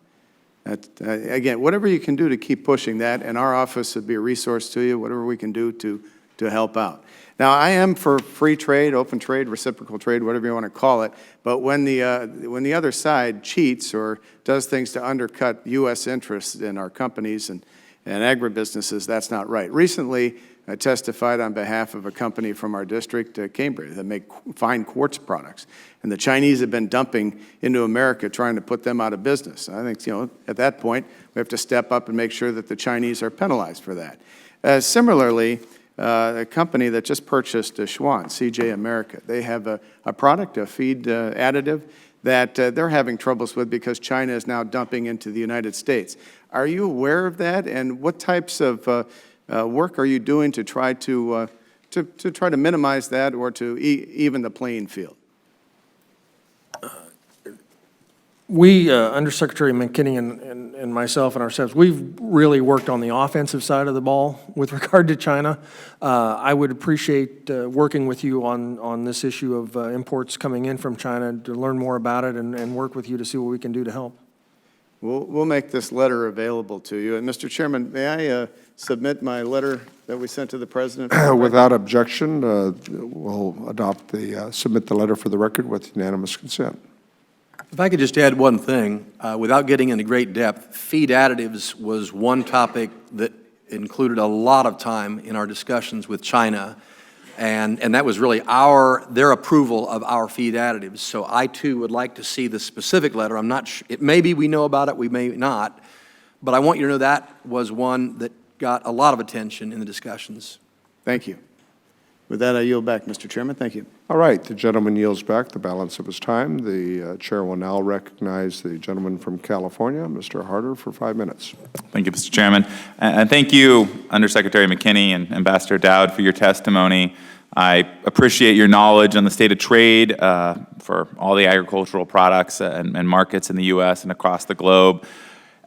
again, whatever you can do to keep pushing that, and our office would be a resource to you, whatever we can do to help out. Now, I am for free trade, open trade, reciprocal trade, whatever you want to call it, but when the other side cheats or does things to undercut U.S. interests in our companies and agribusinesses, that's not right. Recently, I testified on behalf of a company from our district, Cambridge, that make fine quartz products. And the Chinese have been dumping into America, trying to put them out of business. I think, at that point, we have to step up and make sure that the Chinese are penalized for that. Similarly, a company that just purchased Schwann, CJ America, they have a product, a feed additive, that they're having troubles with because China is now dumping into the United States. Are you aware of that, and what types of work are you doing to try to minimize that or to even the playing field? We, Undersecretary Mckinney and myself and ourselves, we've really worked on the offensive side of the ball with regard to China. I would appreciate working with you on this issue of imports coming in from China to learn more about it and work with you to see what we can do to help. We'll make this letter available to you. And Mr. Chairman, may I submit my letter that we sent to the President? Without objection, we'll submit the letter for the record with unanimous consent. If I could just add one thing, without getting into great depth, feed additives was one topic that included a lot of time in our discussions with China, and that was really their approval of our feed additives. So I too would like to see the specific letter. I'm not sure, maybe we know about it, we may not, but I want you to know that was one that got a lot of attention in the discussions. Thank you. With that, I yield back, Mr. Chairman. Thank you. All right, the gentleman yields back the balance of his time. The chair will now recognize the gentleman from California, Mr. Harder, for 5 minutes. Thank you, Mr. Chairman. And thank you, Undersecretary Mckinney and Ambassador Dowd, for your testimony. I appreciate your knowledge on the state of trade for all the agricultural products and markets in the U.S. and across the globe.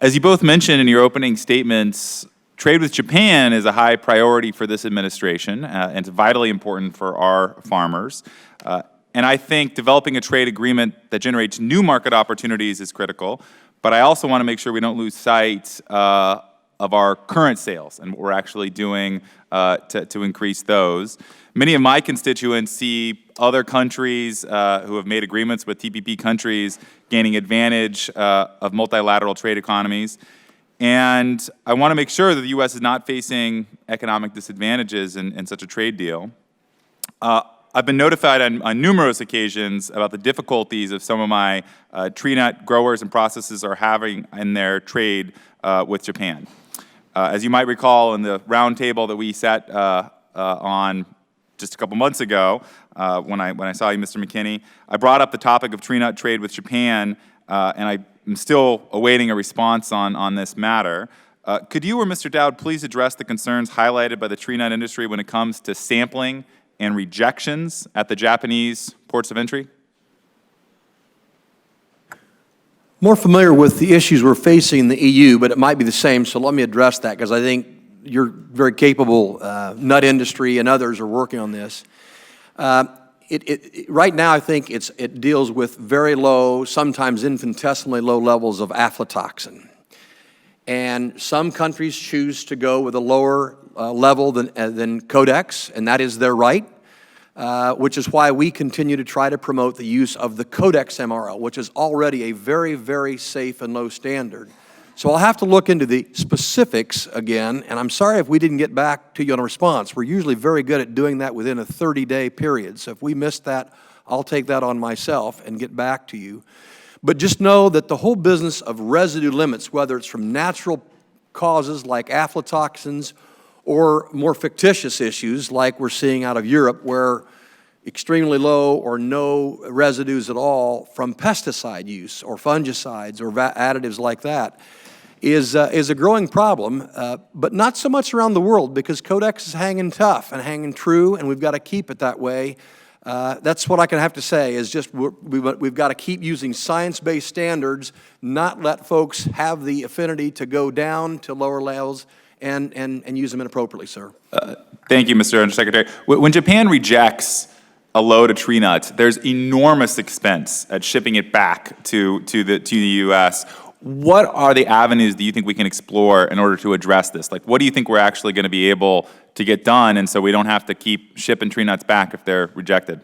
As you both mentioned in your opening statements, trade with Japan is a high priority for this administration, and it's vitally important for our farmers. And I think developing a trade agreement that generates new market opportunities is critical, but I also want to make sure we don't lose sight of our current sales and what we're actually doing to increase those. Many of my constituents see other countries who have made agreements with TPP countries gaining advantage of multilateral trade economies. And I want to make sure that the U.S. is not facing economic disadvantages in such a trade deal. I've been notified on numerous occasions about the difficulties of some of my tree nut growers and processors are having in their trade with Japan. As you might recall, in the roundtable that we sat on just a couple months ago, when I saw you, Mr. Mckinney, I brought up the topic of tree nut trade with Japan, and I'm still awaiting a response on this matter. Could you or Mr. Dowd please address the concerns highlighted by the tree nut industry when it comes to sampling and rejections at the Japanese ports of entry? More familiar with the issues we're facing in the EU, but it might be the same, so let me address that because I think you're very capable, nut industry and others are working on this. Right now, I think it deals with very low, sometimes infinitesimally low levels of aflatoxin. And some countries choose to go with a lower level than Codex, and that is their right, which is why we continue to try to promote the use of the Codex MRL, which is already a very, very safe and low standard. So I'll have to look into the specifics again, and I'm sorry if we didn't get back to you on a response. We're usually very good at doing that within a 30-day period. So if we missed that, I'll take that on myself and get back to you. But just know that the whole business of residue limits, whether it's from natural causes like aflatoxins or more fictitious issues like we're seeing out of Europe where extremely low or no residues at all from pesticide use or fungicides or additives like that, is a growing problem, but not so much around the world because Codex is hanging tough and hanging true, and we've got to keep it that way. That's what I can have to say is just we've got to keep using science-based standards, not let folks have the affinity to go down to lower levels and use them inappropriately, sir. Thank you, Mr. Undersecretary. When Japan rejects a load of tree nuts, there's enormous expense at shipping it back to the U.S. What are the avenues that you think we can explore in order to address this? Like, what do you think we're actually going to be able to get done, and so we don't have to keep shipping tree nuts back if they're rejected?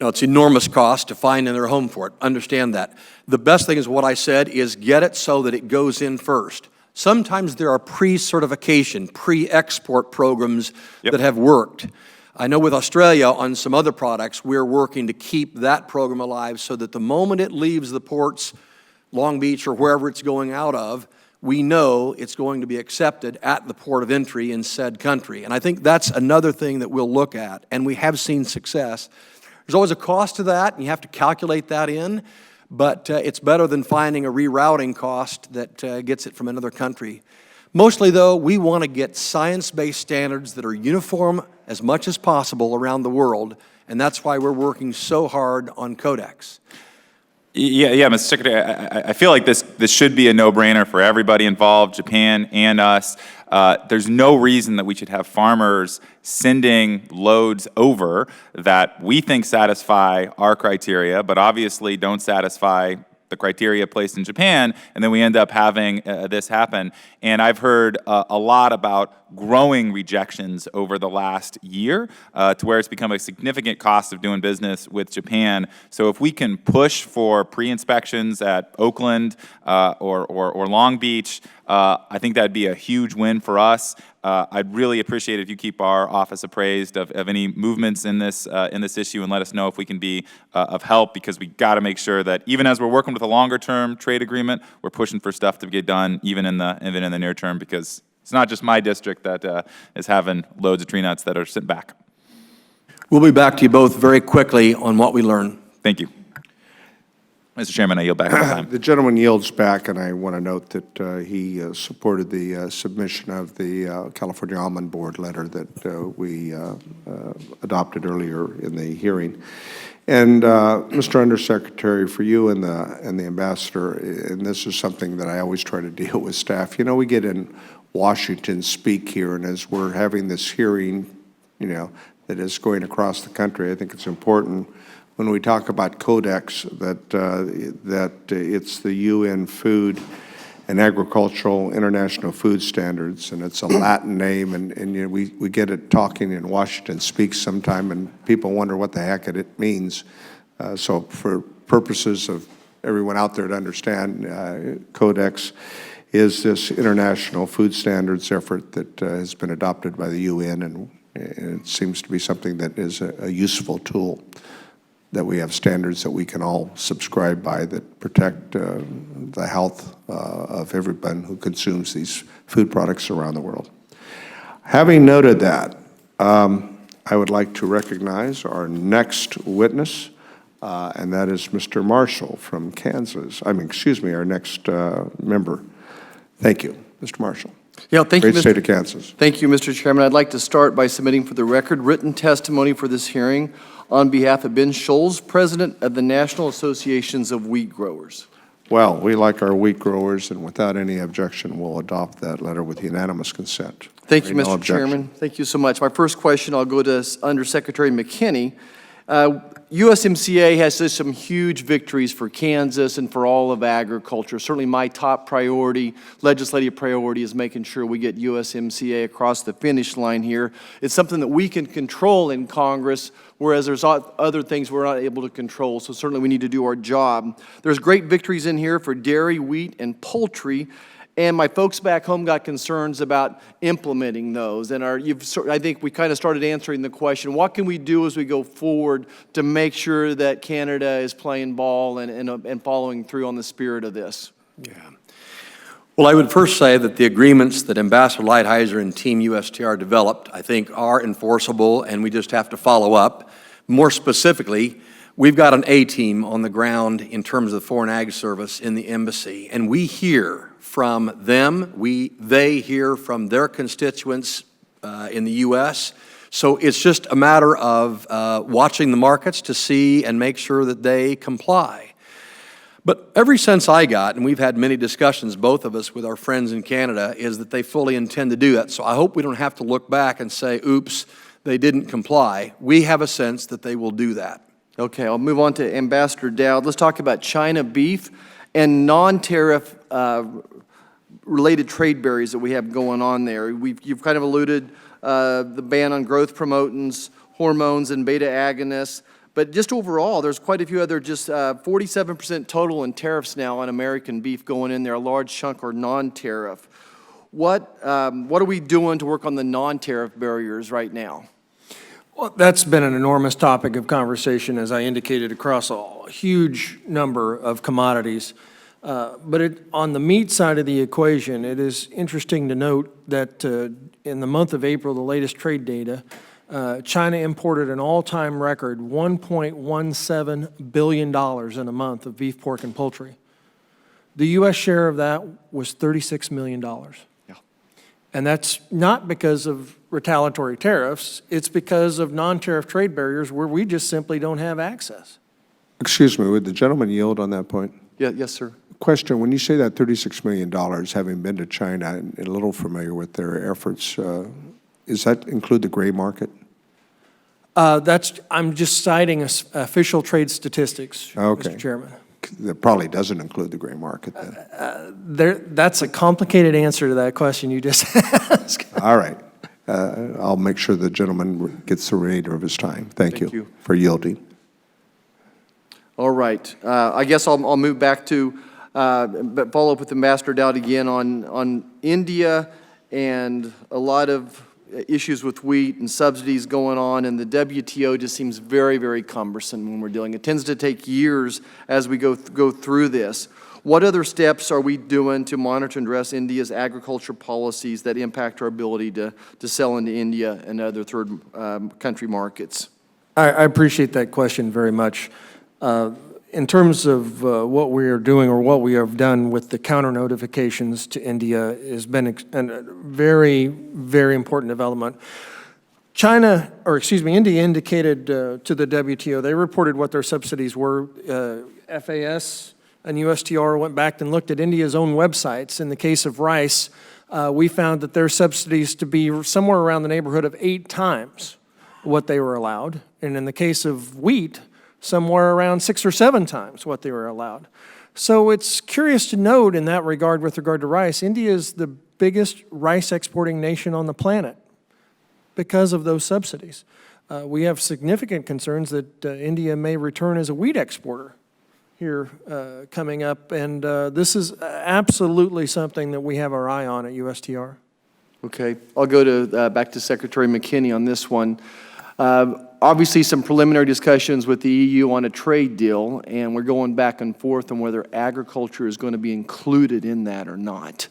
No, it's enormous cost to find another home for it. Understand that. The best thing is what I said is get it so that it goes in first. Sometimes there are pre-certification, pre-export programs that have worked. I know with Australia on some other products, we're working to keep that program alive so that the moment it leaves the ports, Long Beach or wherever it's going out of, we know it's going to be accepted at the port of entry in said country. And I think that's another thing that we'll look at, and we have seen success. There's always a cost to that, and you have to calculate that in, but it's better than finding a rerouting cost that gets it from another country. Mostly, though, we want to get science-based standards that are uniform as much as possible around the world, and that's why we're working so hard on Codex. Yeah, Mr. Secretary, I feel like this should be a no-brainer for everybody involved, Japan and us. There's no reason that we should have farmers sending loads over that we think satisfy our criteria, but obviously don't satisfy the criteria placed in Japan, and then we end up having this happen. And I've heard a lot about growing rejections over the last year to where it's become a significant cost of doing business with Japan. So if we can push for pre-inspections at Oakland or Long Beach, I think that'd be a huge win for us. I'd really appreciate it if you keep our office appraised of any movements in this issue and let us know if we can be of help, because we got to make sure that even as we're working with a longer-term trade agreement, we're pushing for stuff to get done even in the near term, because it's not just my district that is having loads of tree nuts that are sent back. We'll be back to you both very quickly on what we learn. Thank you. Mr. Chairman, I yield back my time. The gentleman yields back, and I want to note that he supported the submission of the California Almond Board letter that we adopted earlier in the hearing. And Mr. Undersecretary, for you and the ambassador, and this is something that I always try to deal with staff. You know, we get in Washington, speak here, and as we're having this hearing, you know, that is going across the country, I think it's important when we talk about Codex that it's the UN Food and Agricultural International Food Standards, and it's a Latin name, and you know, we get it talking in Washington Speaks sometime, and people wonder what the heck it means. So for purposes of everyone out there to understand, Codex is this international food standards effort that has been adopted by the UN, and it seems to be something that is a useful tool, that we have standards that we can all subscribe by that protect the health of everyone who consumes these food products around the world. Having noted that, I would like to recognize our next witness, and that is Mr. Marshall from Kansas. Our next member. Thank you, Mr. Marshall. Yeah, thank you, Great state of Kansas. Thank you, Mr. Chairman. I'd like to start by submitting for the record written testimony for this hearing on behalf of Ben Scholes, President of the National Associations of Wheat Growers. Well, we like our wheat growers, and without any objection, we'll adopt that letter with unanimous consent. Thank you, No Mr. objection. Chairman. Thank you so much. My first question, I'll go to Undersecretary Mckinney. USMCA has some huge victories for Kansas and for all of agriculture. Certainly my top priority, legislative priority, is making sure we get USMCA across the finish line here. It's something that we can control in Congress, whereas there's other things we're not able to control, so certainly we need to do our job. There's great victories in here for dairy, wheat, and poultry, and my folks back home got concerns about implementing those. And I think we kind of started answering the question, what can we do as we go forward to make sure that Canada is playing ball and following through on the spirit of this? Yeah. Well, I would first say that the agreements that Ambassador Lighthizer and Team USTR developed, I think, are enforceable, and we just have to follow up. More specifically, we've got an A-team on the ground in terms of the Foreign Ag Service in the embassy, and we hear from them. They hear from their constituents in the U.S. So it's just a matter of watching the markets to see and make sure that they comply. But every sense I got, and we've had many discussions, both of us, with our friends in Canada, is that they fully intend to do that. So I hope we don't have to look back and say, oops, they didn't comply. We have a sense that they will do that. Okay, I'll move on to Ambassador Dowd. Let's talk about China beef and non-tariff related trade barriers that we have going on there. You've kind of alluded the ban on growth promotants, hormones, and beta agonists. But just overall, there's quite a few other, just 47% total in tariffs now on American beef going in there. A large chunk are non-tariff. What are we doing to work on the non-tariff barriers right now? Well, that's been an enormous topic of conversation, as I indicated, across a huge number of commodities. But on the meat side of the equation, it is interesting to note that in the month of April, the latest trade data, China imported an all-time record $1.17 billion in a month of beef, pork, and poultry. The U.S. share of that was $36 million. Yeah. And that's not because of retaliatory tariffs, it's because of non-tariff trade barriers where we just simply don't have access. Excuse me, would the gentleman yield on that point? Yeah, yes, sir. Question, when you say that $36 million, having been to China and a little familiar with their efforts, does that include the gray market? I'm just citing official trade statistics, Okay. Mr. Chairman. That probably doesn't include the gray market then. That's a complicated answer to that question you just asked. All right. I'll make sure the gentleman gets the remainder of his time. Thank you for yielding. All right. I guess I'll move back to but follow up with Ambassador Dowd again on India and a lot of issues with wheat and subsidies going on, and the WTO just seems very, very cumbersome when we're dealing. It tends to take years as we go through this. What other steps are we doing to monitor and address India's agriculture policies that impact our ability to sell into India and other third country markets? I appreciate that question very much. In terms of what we are doing or what we have done with the counter notifications to India has been a very, very important development. India indicated to the WTO, they reported what their subsidies were. FAS and USTR went back and looked at India's own websites. In the case of rice, we found that their subsidies to be somewhere around the neighborhood of 8 times what they were allowed. And in the case of wheat, somewhere around 6 or 7 times what they were allowed. So it's curious to note in that regard, with regard to rice, India is the biggest rice exporting nation on the planet because of those subsidies. We have significant concerns that India may return as a wheat exporter here coming up, and this is absolutely something that we have our eye on at USTR. Okay, I'll go to back to Secretary Mckinney on this one. Obviously, some preliminary discussions with the EU on a trade deal, and we're going back and forth on whether agriculture is going to be included in that or not.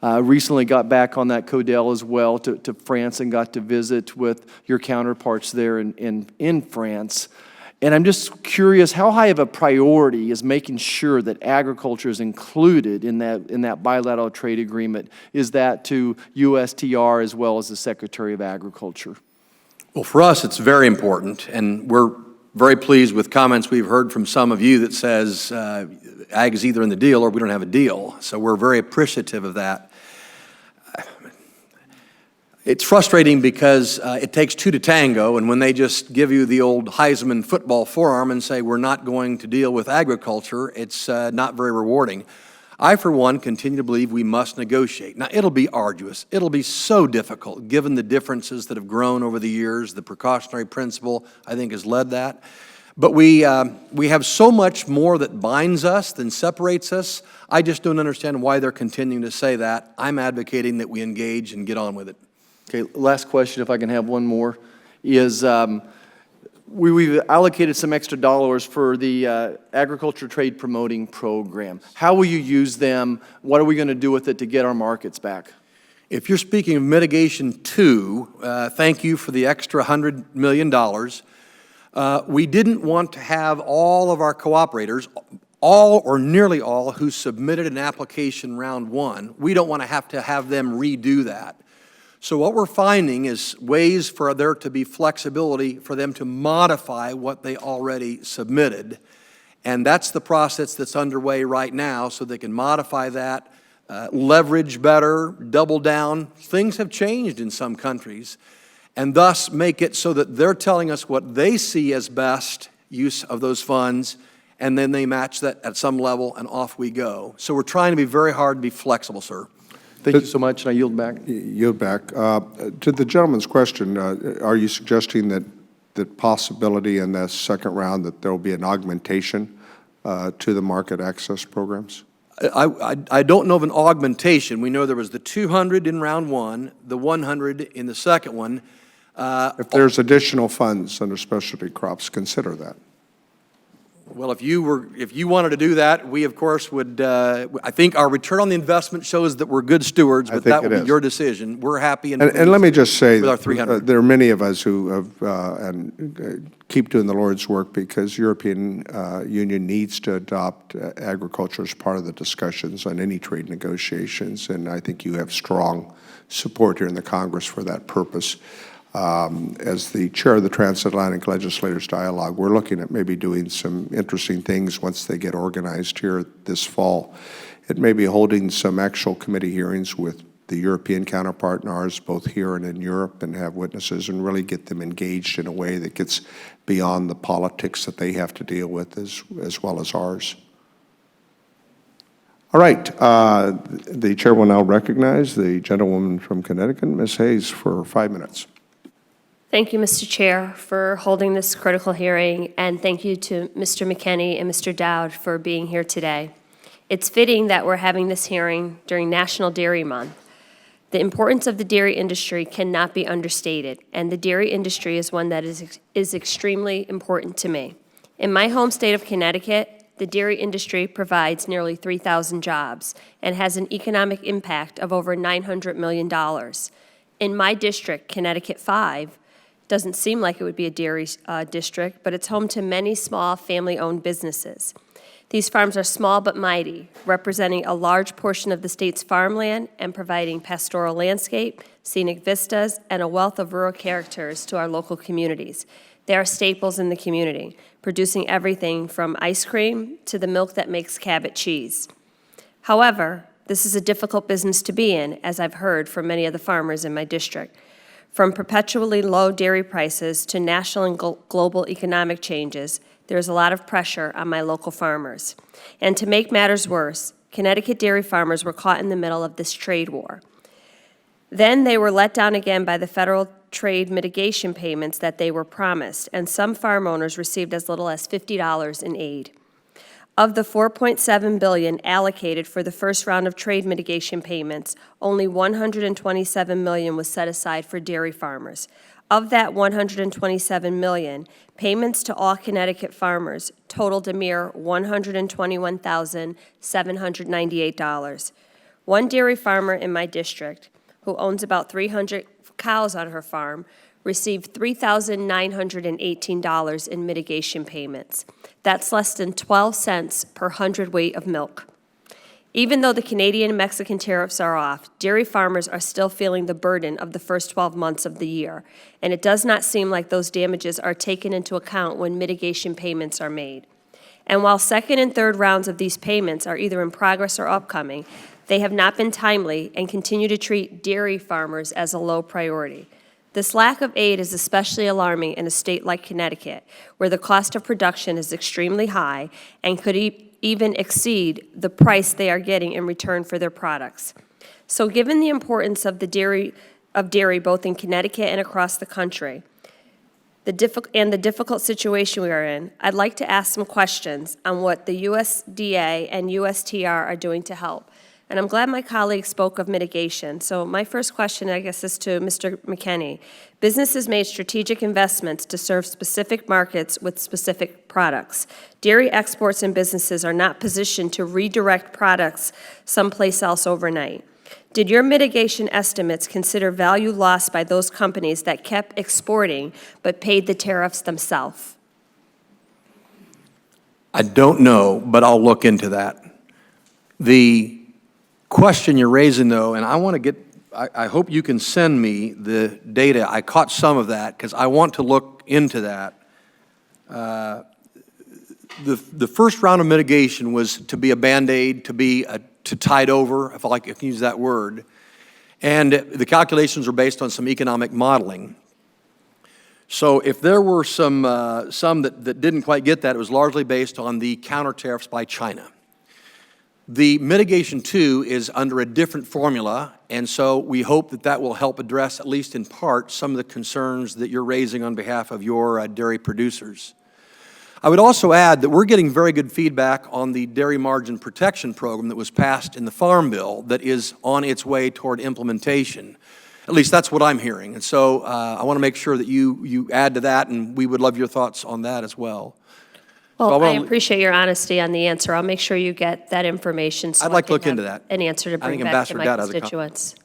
Recently got back on that CODEL as well to France and got to visit with your counterparts there in France. And I'm just curious, how high of a priority is making sure that agriculture is included in that bilateral trade agreement? Is that to USTR as well as the Secretary of Agriculture? Well, for us, it's very important, and we're very pleased with comments we've heard from some of you that says ag is either in the deal or we don't have a deal. So we're very appreciative of that. It's frustrating because it takes 2 to tango, and when they just give you the old Heisman football forearm and say we're not going to deal with agriculture, it's not very rewarding. I, for one, continue to believe we must negotiate. Now, it'll be arduous. It'll be so difficult, given the differences that have grown over the years. The precautionary principle, I think, has led that. But we have so much more that binds us than separates us. I just don't understand why they're continuing to say that. I'm advocating that we engage and get on with it. Okay, last question, if I can have one more, is we've allocated some extra dollars for the agriculture trade promoting program. How will you use them? What are we going to do with it to get our markets back? If you're speaking of mitigation 2, thank you for the extra $100 million. We didn't want to have all of our cooperators, all or nearly all who submitted an application round one, we don't want to have them redo that. So what we're finding is ways for there to be flexibility for them to modify what they already submitted. And that's the process that's underway right now, so they can modify that, leverage better, double down. Things have changed in some countries, and thus make it so that they're telling us what they see as best use of those funds, and then they match that at some level, and off we go. So we're trying to be very hard to be flexible, sir. Thank you so much, and I yield back. Yield back. To the gentleman's question, are you suggesting that possibility in the second round that there will be an augmentation to the market access programs? I don't know of an augmentation. We know there was the 200 in round one, the 100 in the second one. If there's additional funds under specialty crops, consider that. Well, if you wanted to do that, we of course would. I think our return on the investment shows that we're good stewards, but that would be your decision. We're happy and let me just say, with our 300. There are many of us who have and keep doing the Lord's work because European Union needs to adopt agriculture as part of the discussions on any trade negotiations, and I think you have strong support here in the Congress for that purpose. As the chair of the Transatlantic Legislators Dialogue, we're looking at maybe doing some interesting things once they get organized here this fall. It may be holding some actual committee hearings with the European counterpart and ours, both here and in Europe, and have witnesses and really get them engaged in a way that gets beyond the politics that they have to deal with as well as ours. All right, the chair will now recognize the gentlewoman from Connecticut, Ms. Hayes, for 5 minutes. Thank you, Mr. Chair, for holding this critical hearing, and thank you to Mr. Mckinney and Mr. Dowd for being here today. It's fitting that we're having this hearing during National Dairy Month. The importance of the dairy industry cannot be understated, and the dairy industry is one that is extremely important to me. In my home state of Connecticut, the dairy industry provides nearly 3,000 jobs and has an economic impact of over $900 million. In my district, Connecticut 5, doesn't seem like it would be a dairy district, but it's home to many small family-owned businesses. These farms are small but mighty, representing a large portion of the state's farmland and providing pastoral landscape, scenic vistas, and a wealth of rural characters to our local communities. They are staples in the community, producing everything from ice cream to the milk that makes Cabot cheese. However, this is a difficult business to be in, as I've heard from many of the farmers in my district. From perpetually low dairy prices to national and global economic changes, there's a lot of pressure on my local farmers. And to make matters worse, Connecticut dairy farmers were caught in the middle of this trade war. Then they were let down again by the federal trade mitigation payments that they were promised, and some farm owners received as little as $50 in aid. Of the $4.7 billion allocated for the first round of trade mitigation payments, only $127 million was set aside for dairy farmers. Of that $127 million, payments to all Connecticut farmers totaled a mere $121,798. One dairy farmer in my district, who owns about 300 cows on her farm, received $3,918 in mitigation payments. That's less than 12 cents per hundredweight of milk. Even though the Canadian and Mexican tariffs are off, dairy farmers are still feeling the burden of the first 12 months of the year, and it does not seem like those damages are taken into account when mitigation payments are made. And while second and third rounds of these payments are either in progress or upcoming, they have not been timely and continue to treat dairy farmers as a low priority. This lack of aid is especially alarming in a state like Connecticut, where the cost of production is extremely high and could even exceed the price they are getting in return for their products. So given the importance of dairy both in Connecticut and across the country, the difficult situation we are in, I'd like to ask some questions on what the USDA and USTR are doing to help. And I'm glad my colleague spoke of mitigation. So my first question, I guess, is to Mr. Mckinney. Businesses made strategic investments to serve specific markets with specific products. Dairy exports and businesses are not positioned to redirect products someplace else overnight. Did your mitigation estimates consider value lost by those companies that kept exporting but paid the tariffs themselves? I don't know, but I'll look into that. The question you're raising, though, and I want to get, I hope you can send me the data. I caught some of that because I want to look into that. The first round of mitigation was to be a Band-Aid, to tide over, if I can use that word. And the calculations were based on some economic modeling. So if there were some that didn't quite get that, it was largely based on the counter tariffs by China. The mitigation 2 is under a different formula, and so we hope that that will help address, at least in part, some of the concerns that you're raising on behalf of your dairy producers. I would also add that we're getting very good feedback on the Dairy Margin Protection Program that was passed in the Farm Bill that is on its way toward implementation. At least that's what I'm hearing. And so I want to make sure that you add to that, and we would love your thoughts on that as well. Well, I appreciate your honesty on the answer. I'll make sure you get that information so I'd like I to look can into have that. an answer to bring think back to Ambassador my Dowd has a constituents.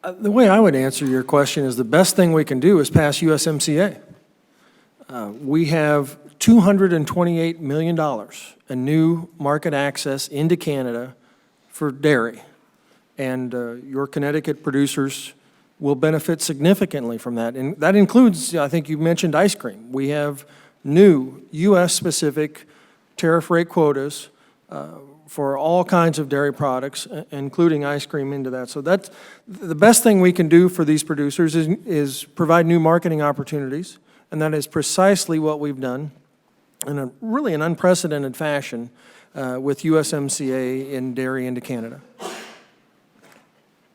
The way I would answer your question is the best thing we can do is pass USMCA. We have $228 million in new market access into Canada for dairy. And your Connecticut producers will benefit significantly from that. And that includes, I think you mentioned ice cream. We have new U.S.-specific tariff rate quotas for all kinds of dairy products, including ice cream into that. So that's the best thing we can do for these producers is provide new marketing opportunities, and that is precisely what we've done in really an unprecedented fashion with USMCA in dairy into Canada.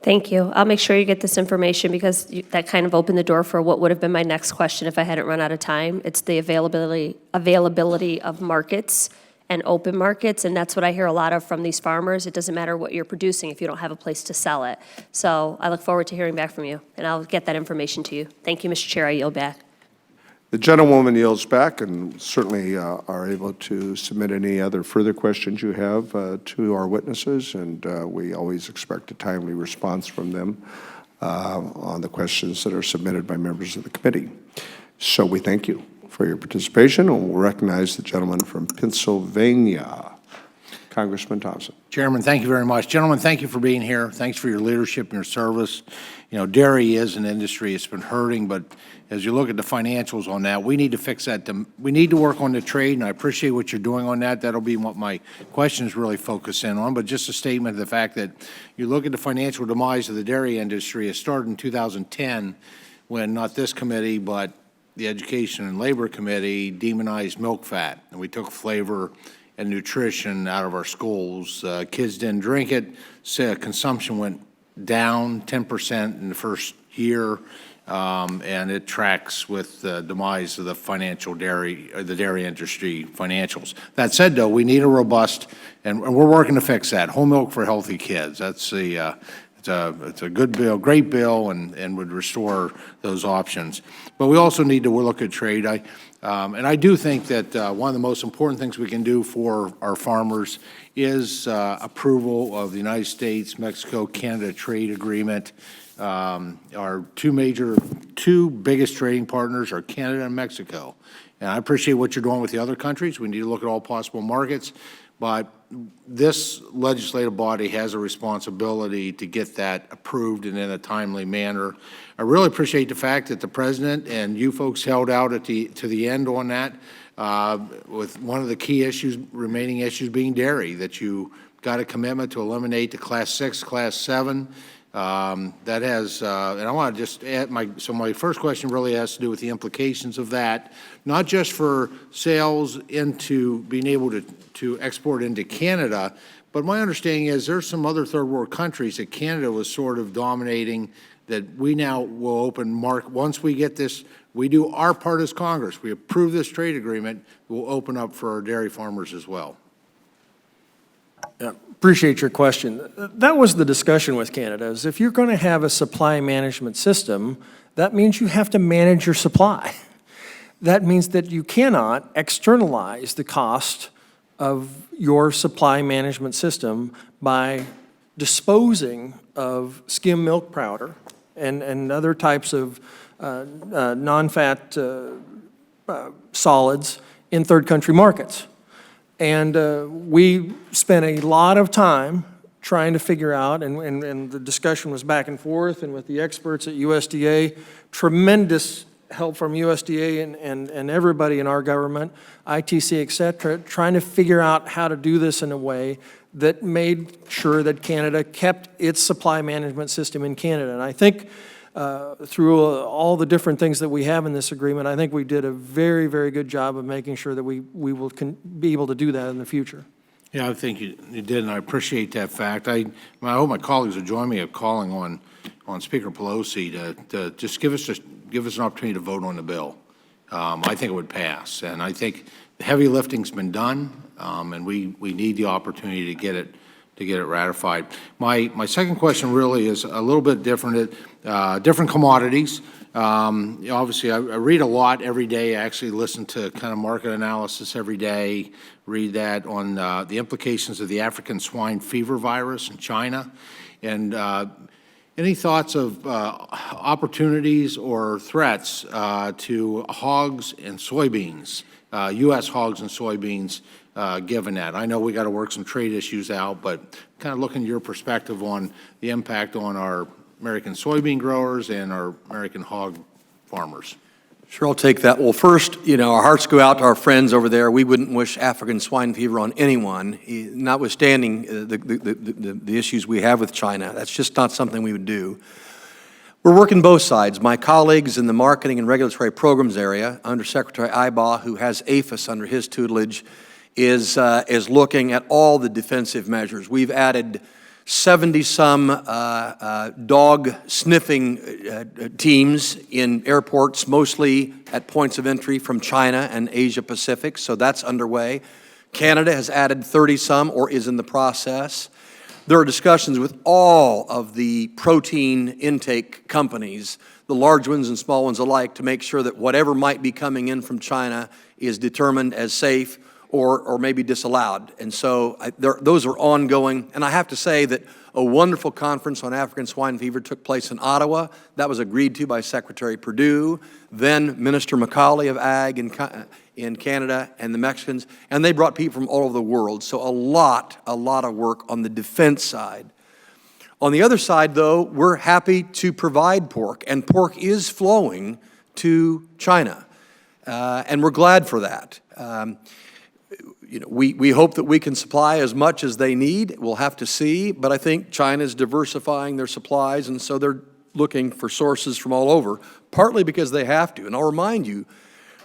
Thank you. I'll make sure you get this information because that kind of opened the door for what would have been my next question if I hadn't run out of time. It's the availability of markets and open markets, and that's what I hear a lot of from these farmers. It doesn't matter what you're producing if you don't have a place to sell it. So I look forward to hearing back from you, and I'll get that information to you. Thank you, Mr. Chair. I yield back. The gentlewoman yields back and certainly are able to submit any other further questions you have to our witnesses, and we always expect a timely response from them on the questions that are submitted by members of the committee. So we thank you for your participation, and we'll recognize the gentleman from Pennsylvania, Congressman Thompson. Chairman, thank you very much. Gentlemen, thank you for being here. Thanks for your leadership and your service. You know, dairy is an industry. It's been hurting, but as you look at the financials on that, we need to fix that. We need to work on the trade, and I appreciate what you're doing on that. That'll be what my questions really focus in on, but just a statement of the fact that you look at the financial demise of the dairy industry. It started in 2010 when not this committee, but the Education and Labor Committee demonized milk fat, and we took flavor and nutrition out of our schools. Kids didn't drink it, so consumption went down 10% in the first year, and it tracks with the demise of the the dairy industry financials. That said, though, we need a robust, and we're working to fix that, whole milk for healthy kids. That's it's a good bill, great bill, and would restore those options. But we also need to look at trade. And I do think that one of the most important things we can do for our farmers is approval of the United States, Mexico, Canada trade agreement. Our two biggest trading partners are Canada and Mexico. And I appreciate what you're doing with the other countries. We need to look at all possible markets. But this legislative body has a responsibility to get that approved and in a timely manner. I really appreciate the fact that the President and you folks held out to the end on that, with one of the key remaining issues being dairy, that you got a commitment to eliminate the Class 6, Class 7. That has, and I want to just add my first question really has to do with the implications of that, not just for sales into being able to export into Canada, but my understanding is there's some other third world countries that Canada was sort of dominating that we now will open once we get this, we do our part as Congress, we approve this trade agreement, we'll open up for our dairy farmers as well. Yeah, appreciate your question. That was the discussion with Canada, is if you're going to have a supply management system, that means you have to manage your supply. That means that you cannot externalize the cost of your supply management system by disposing of skim milk powder and other types of non-fat solids in third country markets. And we spent a lot of time trying to figure out, and the discussion was back and forth, and with the experts at USDA, tremendous help from USDA and everybody in our government, ITC, et cetera, trying to figure out how to do this in a way that made sure that Canada kept its supply management system in Canada. And I think through all the different things that we have in this agreement, I think we did a very, very good job of making sure that we will be able to do that in the future. Yeah, I think you did, and I appreciate that fact. I hope my colleagues will join me of calling on Speaker Pelosi to just give us an opportunity to vote on the bill. I think it would pass, and I think the heavy lifting's been done, and we need the opportunity to get it ratified. My second question really is a little bit different. Different commodities. Obviously, I read a lot every day. I actually listen to kind of market analysis every day. Read that on the implications of the African swine fever virus in China, and any thoughts of opportunities or threats to hogs and soybeans, U.S. hogs and soybeans, given that? I know we got to work some trade issues out, but kind of looking at your perspective on the impact on our American soybean growers and our American hog farmers. Sure, I'll take that. Well, first, our hearts go out to our friends over there. We wouldn't wish African swine fever on anyone, notwithstanding the issues we have with China. That's just not something we would do. We're working both sides. My colleagues in the marketing and regulatory programs area, Undersecretary Ibaugh, who has APHIS under his tutelage, is looking at all the defensive measures. We've added 70-some dog sniffing teams in airports, mostly at points of entry from China and Asia Pacific, so that's underway. Canada has added 30-some or is in the process. There are discussions with all of the protein intake companies, the large ones and small ones alike, to make sure that whatever might be coming in from China is determined as safe or maybe disallowed. And so those are ongoing. And I have to say that a wonderful conference on African swine fever took place in Ottawa. That was agreed to by Secretary Perdue, then Minister McCauley of Ag in Canada, and the Mexicans. And they brought people from all over the world. So a lot of work on the defense side. On the other side, though, we're happy to provide pork, and pork is flowing to China. And we're glad for that. We hope that we can supply as much as they need. We'll have to see, but I think China's diversifying their supplies, and so they're looking for sources from all over, partly because they have to. And I'll remind you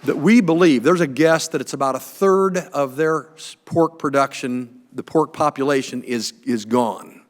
that we believe, there's a guess that it's about a third of their pork production, the pork population is gone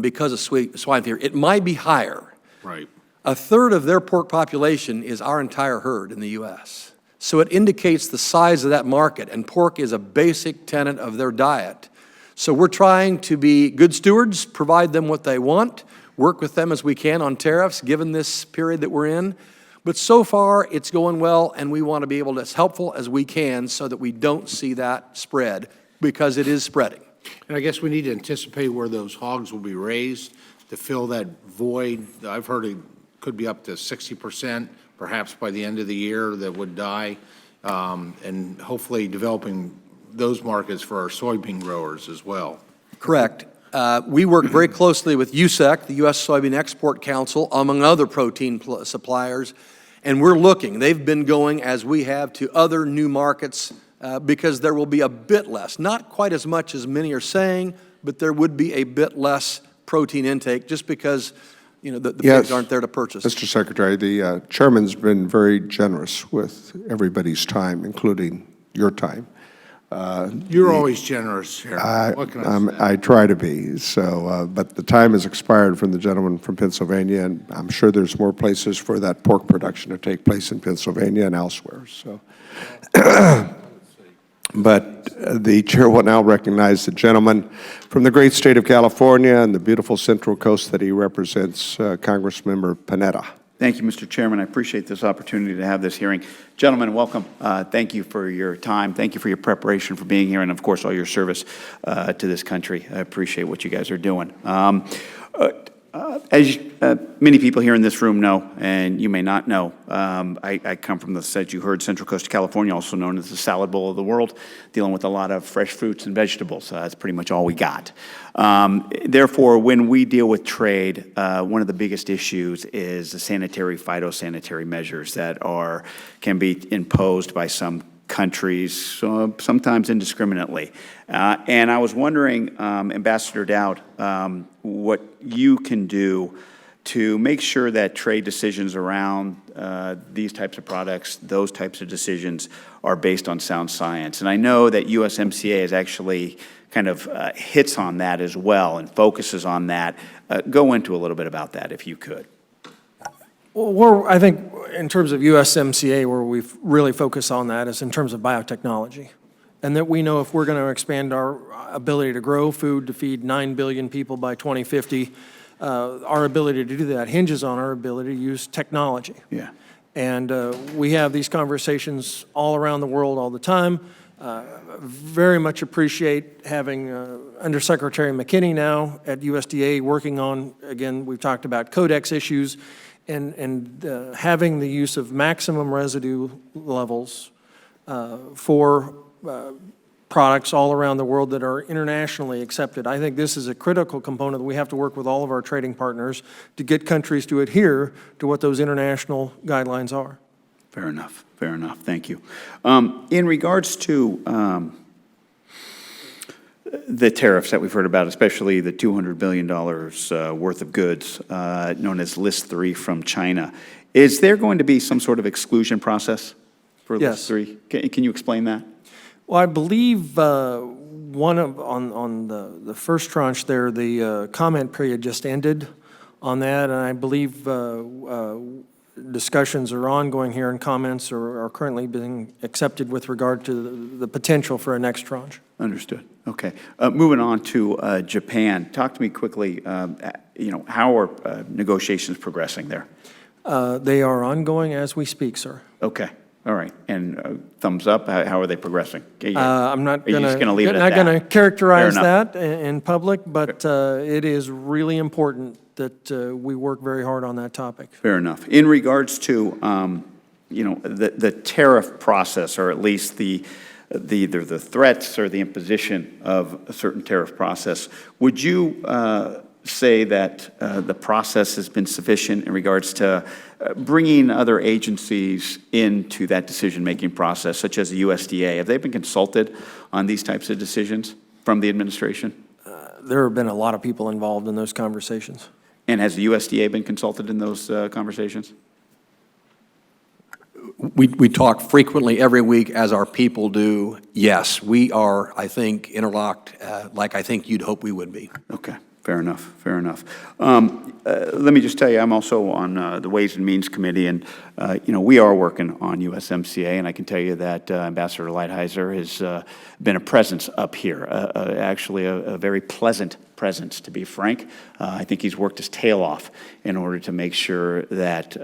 because of swine fever. It might be higher. Right. A third of their pork population is our entire herd in the U.S. So it indicates the size of that market, and pork is a basic tenet of their diet. So we're trying to be good stewards, provide them what they want, work with them as we can on tariffs, given this period that we're in. But so far, it's going well, and we want to be able to, as helpful as we can so that we don't see that spread, because it is spreading. And I guess we need to anticipate where those hogs will be raised to fill that void. I've heard it could be up to 60%. Perhaps by the end of the year that would die, and hopefully developing those markets for our soybean growers as well. Correct. We work very closely with USEC, the U.S. Soybean Export Council, among other protein suppliers, and we're looking. They've been going, as we have, to other new markets because there will be a bit less, not quite as much as many are saying, but there would be a bit less protein intake just because the pigs aren't there to purchase. Mr. Secretary, the chairman's been very generous with everybody's time, including your time. You're always generous here. What can I say? I try to be. So, but the time has expired from the gentleman from Pennsylvania, and I'm sure there's more places for that pork production to take place in Pennsylvania and elsewhere. So, but the chair will now recognize the gentleman from the great state of California and the beautiful Central Coast that he represents, Congressmember Panetta. Thank you, Mr. Chairman. I appreciate this opportunity to have this hearing. Gentlemen, welcome. Thank you for your time. Thank you for your preparation for being here, and of course, all your service to this country. I appreciate what you guys are doing. As many people here in this room know, and you may not know, I come from as you heard, Central Coast of California, also known as the salad bowl of the world, dealing with a lot of fresh fruits and vegetables. That's pretty much all we got. Therefore, when we deal with trade, one of the biggest issues is the sanitary, phytosanitary measures that can be imposed by some countries, sometimes indiscriminately. And I was wondering, Ambassador Dowd, what you can do to make sure that trade decisions around these types of products, those types of decisions, are based on sound science. And I know that USMCA is actually kind of hits on that as well and focuses on that. Go into a little bit about that, if you could. Well, I think in terms of USMCA, where we've really focused on that is in terms of biotechnology. And that we know if we're going to expand our ability to grow food to feed 9 billion people by 2050, our ability to do that hinges on our ability to use technology. Yeah. And we have these conversations all around the world all the time. Very much appreciate having Undersecretary Mckinney now at USDA working on, again, we've talked about codex issues, and having the use of maximum residue levels for products all around the world that are internationally accepted. I think this is a critical component that we have to work with all of our trading partners to get countries to adhere to what those international guidelines are. Fair enough. Fair enough. Thank you. In regards to the tariffs that we've heard about, especially the $200 billion worth of goods known as List 3 from China, is there going to be some sort of exclusion process for List 3? Can you explain that? Well, I believe on the first tranche there, the comment period just ended on that, and I believe discussions are ongoing here and comments are currently being accepted with regard to the potential for a next tranche. Understood. Okay. Moving on to Japan. Talk to me quickly, how are negotiations progressing there? They are ongoing as we speak, sir. Okay. All right. And thumbs up, how are they progressing? I'm not going to characterize that in public, but it is really important that we work very hard on that topic. Fair enough. In regards to, the tariff process, or at least either the threats or the imposition of a certain tariff process, would you say that the process has been sufficient in regards to bringing other agencies into that decision-making process, such as the USDA? Have they been consulted on these types of decisions from the administration? There have been a lot of people involved in those conversations. And has the USDA been consulted in those conversations? We talk frequently every week, as our people do. Yes, we are, I think, interlocked like I think you'd hope we would be. Okay. Fair enough, fair enough. Let me just tell you, I'm also on the Ways and Means Committee, and, we are working on USMCA, and I can tell you that Ambassador Lighthizer has been a presence up here, actually a very pleasant presence, to be frank. I think he's worked his tail off in order to make sure that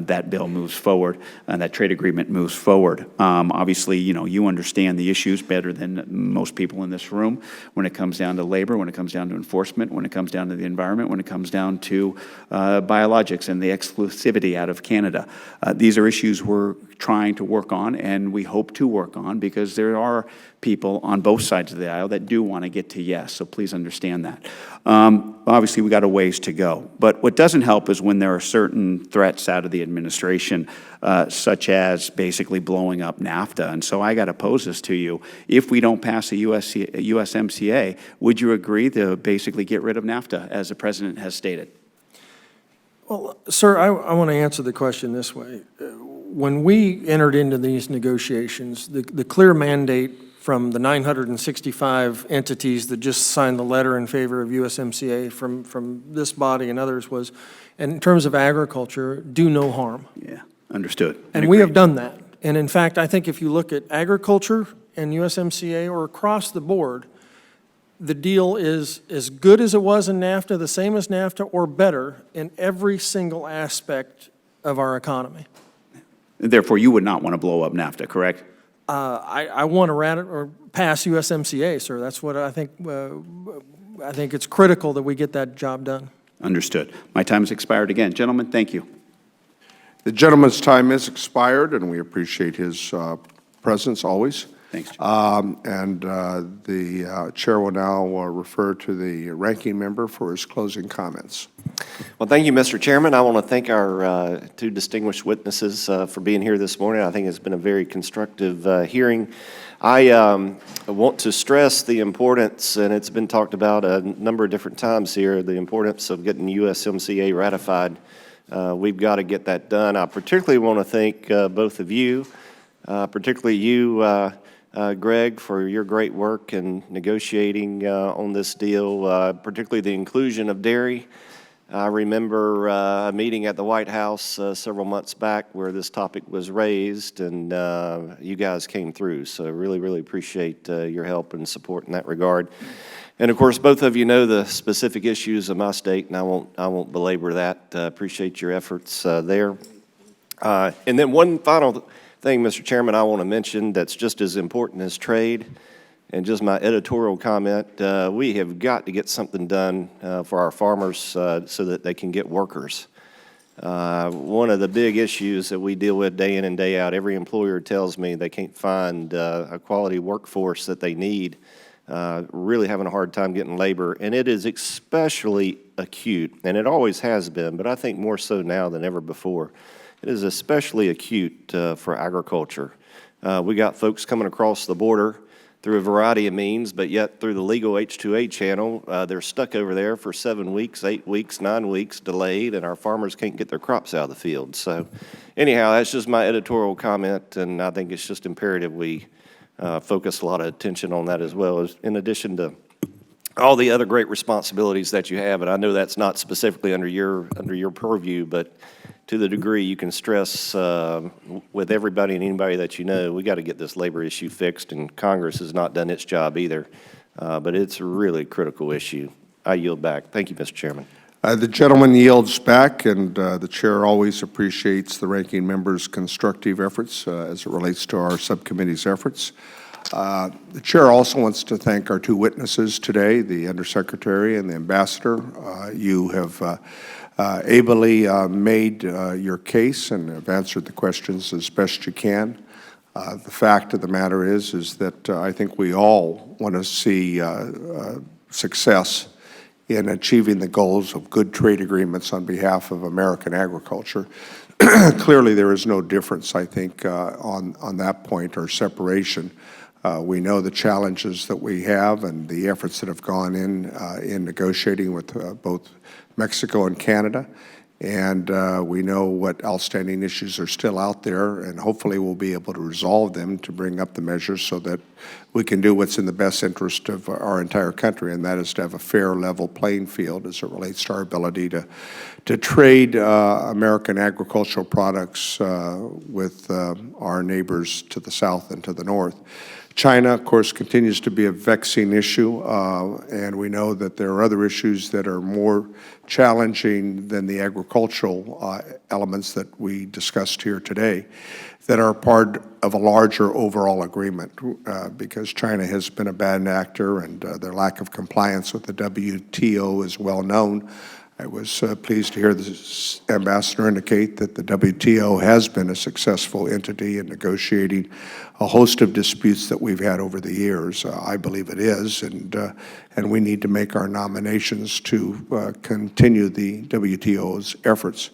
that bill moves forward and that trade agreement moves forward. Obviously, you understand the issues better than most people in this room when it comes down to labor, when it comes down to enforcement, when it comes down to the environment, when it comes down to biologics and the exclusivity out of Canada. These are issues we're trying to work on, and we hope to work on, because there are people on both sides of the aisle that do want to get to yes, so please understand that. Obviously, we got a ways to go, but what doesn't help is when there are certain threats out of the administration, such as basically blowing up NAFTA. And so I got to pose this to you. If we don't pass a USMCA, would you agree to basically get rid of NAFTA, as the president has stated? Well, sir, I want to answer the question this way. When we entered into these negotiations, the clear mandate from the 965 entities that just signed the letter in favor of USMCA from this body and others was, in terms of agriculture, do no harm. Yeah, understood. And we have done that. And in fact, I think if you look at agriculture and USMCA or across the board, the deal is as good as it was in NAFTA, the same as NAFTA, or better in every single aspect of our economy. Therefore, you would not want to blow up NAFTA, correct? I want to pass USMCA, sir. That's what I think. I think it's critical that we get that job done. Understood. My time has expired again. Gentlemen, thank you. The gentleman's time is expired, and we appreciate his presence always. Thanks, The chair will now refer to the ranking member for his closing comments. Well, thank you, Mr. Chairman. I want to thank our two distinguished witnesses for being here this morning. I think it's been a very constructive hearing. I want to stress the importance, and it's been talked about a number of different times here, the importance of getting USMCA ratified. We've got to get that done. I particularly want to thank both of you, particularly you, Greg, for your great work in negotiating on this deal, particularly the inclusion of dairy. I remember a meeting at the White House several months back where this topic was raised, and you guys came through. So really, really appreciate your help and support in that regard. And of course, both of you know the specific issues of my state, and I won't belabor that. Appreciate your efforts there. And then one final thing, Mr. Chairman, I want to mention that's just as important as trade, and just my editorial comment, we have got to get something done for our farmers so that they can get workers. One of the big issues that we deal with day in and day out, every employer tells me they can't find a quality workforce that they need, really having a hard time getting labor, and it is especially acute, and it always has been, but I think more so now than ever before. It is especially acute for agriculture. We got folks coming across the border through a variety of means, but yet through the legal H-2A channel, they're stuck over there for 7 weeks, 8 weeks, 9 weeks, delayed, and our farmers can't get their crops out of the field. So anyhow, that's just my editorial comment, and I think it's just imperative we focus a lot of attention on that as well, as in addition to all the other great responsibilities that you have. And I know that's not specifically under your purview, but to the degree you can stress with everybody and anybody that you know, we got to get this labor issue fixed, and Congress has not done its job either. But it's a really critical issue. I yield back. Thank you, Mr. Chairman. The gentleman yields back, and the chair always appreciates the ranking member's constructive efforts as it relates to our subcommittee's efforts. The chair also wants to thank our two witnesses today, the Undersecretary and the Ambassador. You have ably made your case and have answered the questions as best you can. The fact of the matter is that I think we all want to see success in achieving the goals of good trade agreements on behalf of American agriculture. Clearly, there is no difference, I think, on that point or separation. We know the challenges that we have and the efforts that have gone in negotiating with both Mexico and Canada, and we know what outstanding issues are still out there, and hopefully we'll be able to resolve them to bring up the measures so that we can do what's in the best interest of our entire country, and that is to have a fair, level playing field as it relates to our ability to trade American agricultural products with our neighbors to the south and to the north. China, of course, continues to be a vexing issue, and we know that there are other issues that are more challenging than the agricultural elements that we discussed here today that are part of a larger overall agreement, because China has been a bad actor, and their lack of compliance with the WTO is well known. I was pleased to hear the ambassador indicate that the WTO has been a successful entity in negotiating a host of disputes that we've had over the years. I believe it is, and we need to make our nominations to continue the WTO's efforts.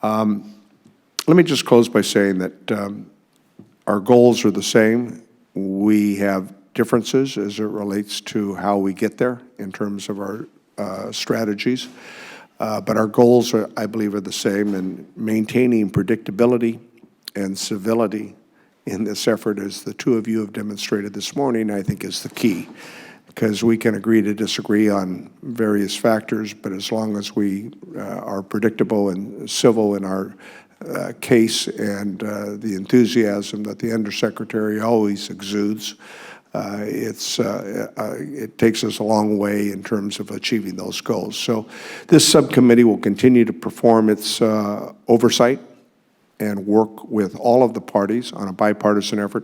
Let me just close by saying that our goals are the same. We have differences as it relates to how we get there in terms of our strategies. But our goals, I believe, are the same, and maintaining predictability and civility in this effort, as the two of you have demonstrated this morning, I think is the key, because we can agree to disagree on various factors, but as long as we are predictable and civil in our case and the enthusiasm that the Undersecretary always exudes, it takes us a long way in terms of achieving those goals. So this subcommittee will continue to perform its oversight and work with all of the parties on a bipartisan effort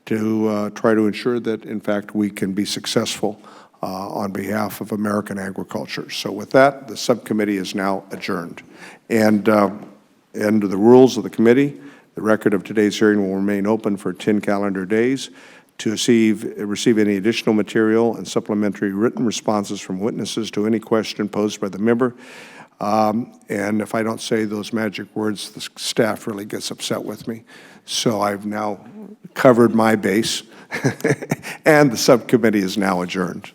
to try to ensure that, in fact, we can be successful on behalf of American agriculture. So with that, the subcommittee is now adjourned. And under the rules of the committee, the record of today's hearing will remain open for 10 calendar days to receive any additional material and supplementary written responses from witnesses to any question posed by the member. And if I don't say those magic words, the staff really gets upset with me. So I've now covered my base, and the subcommittee is now adjourned.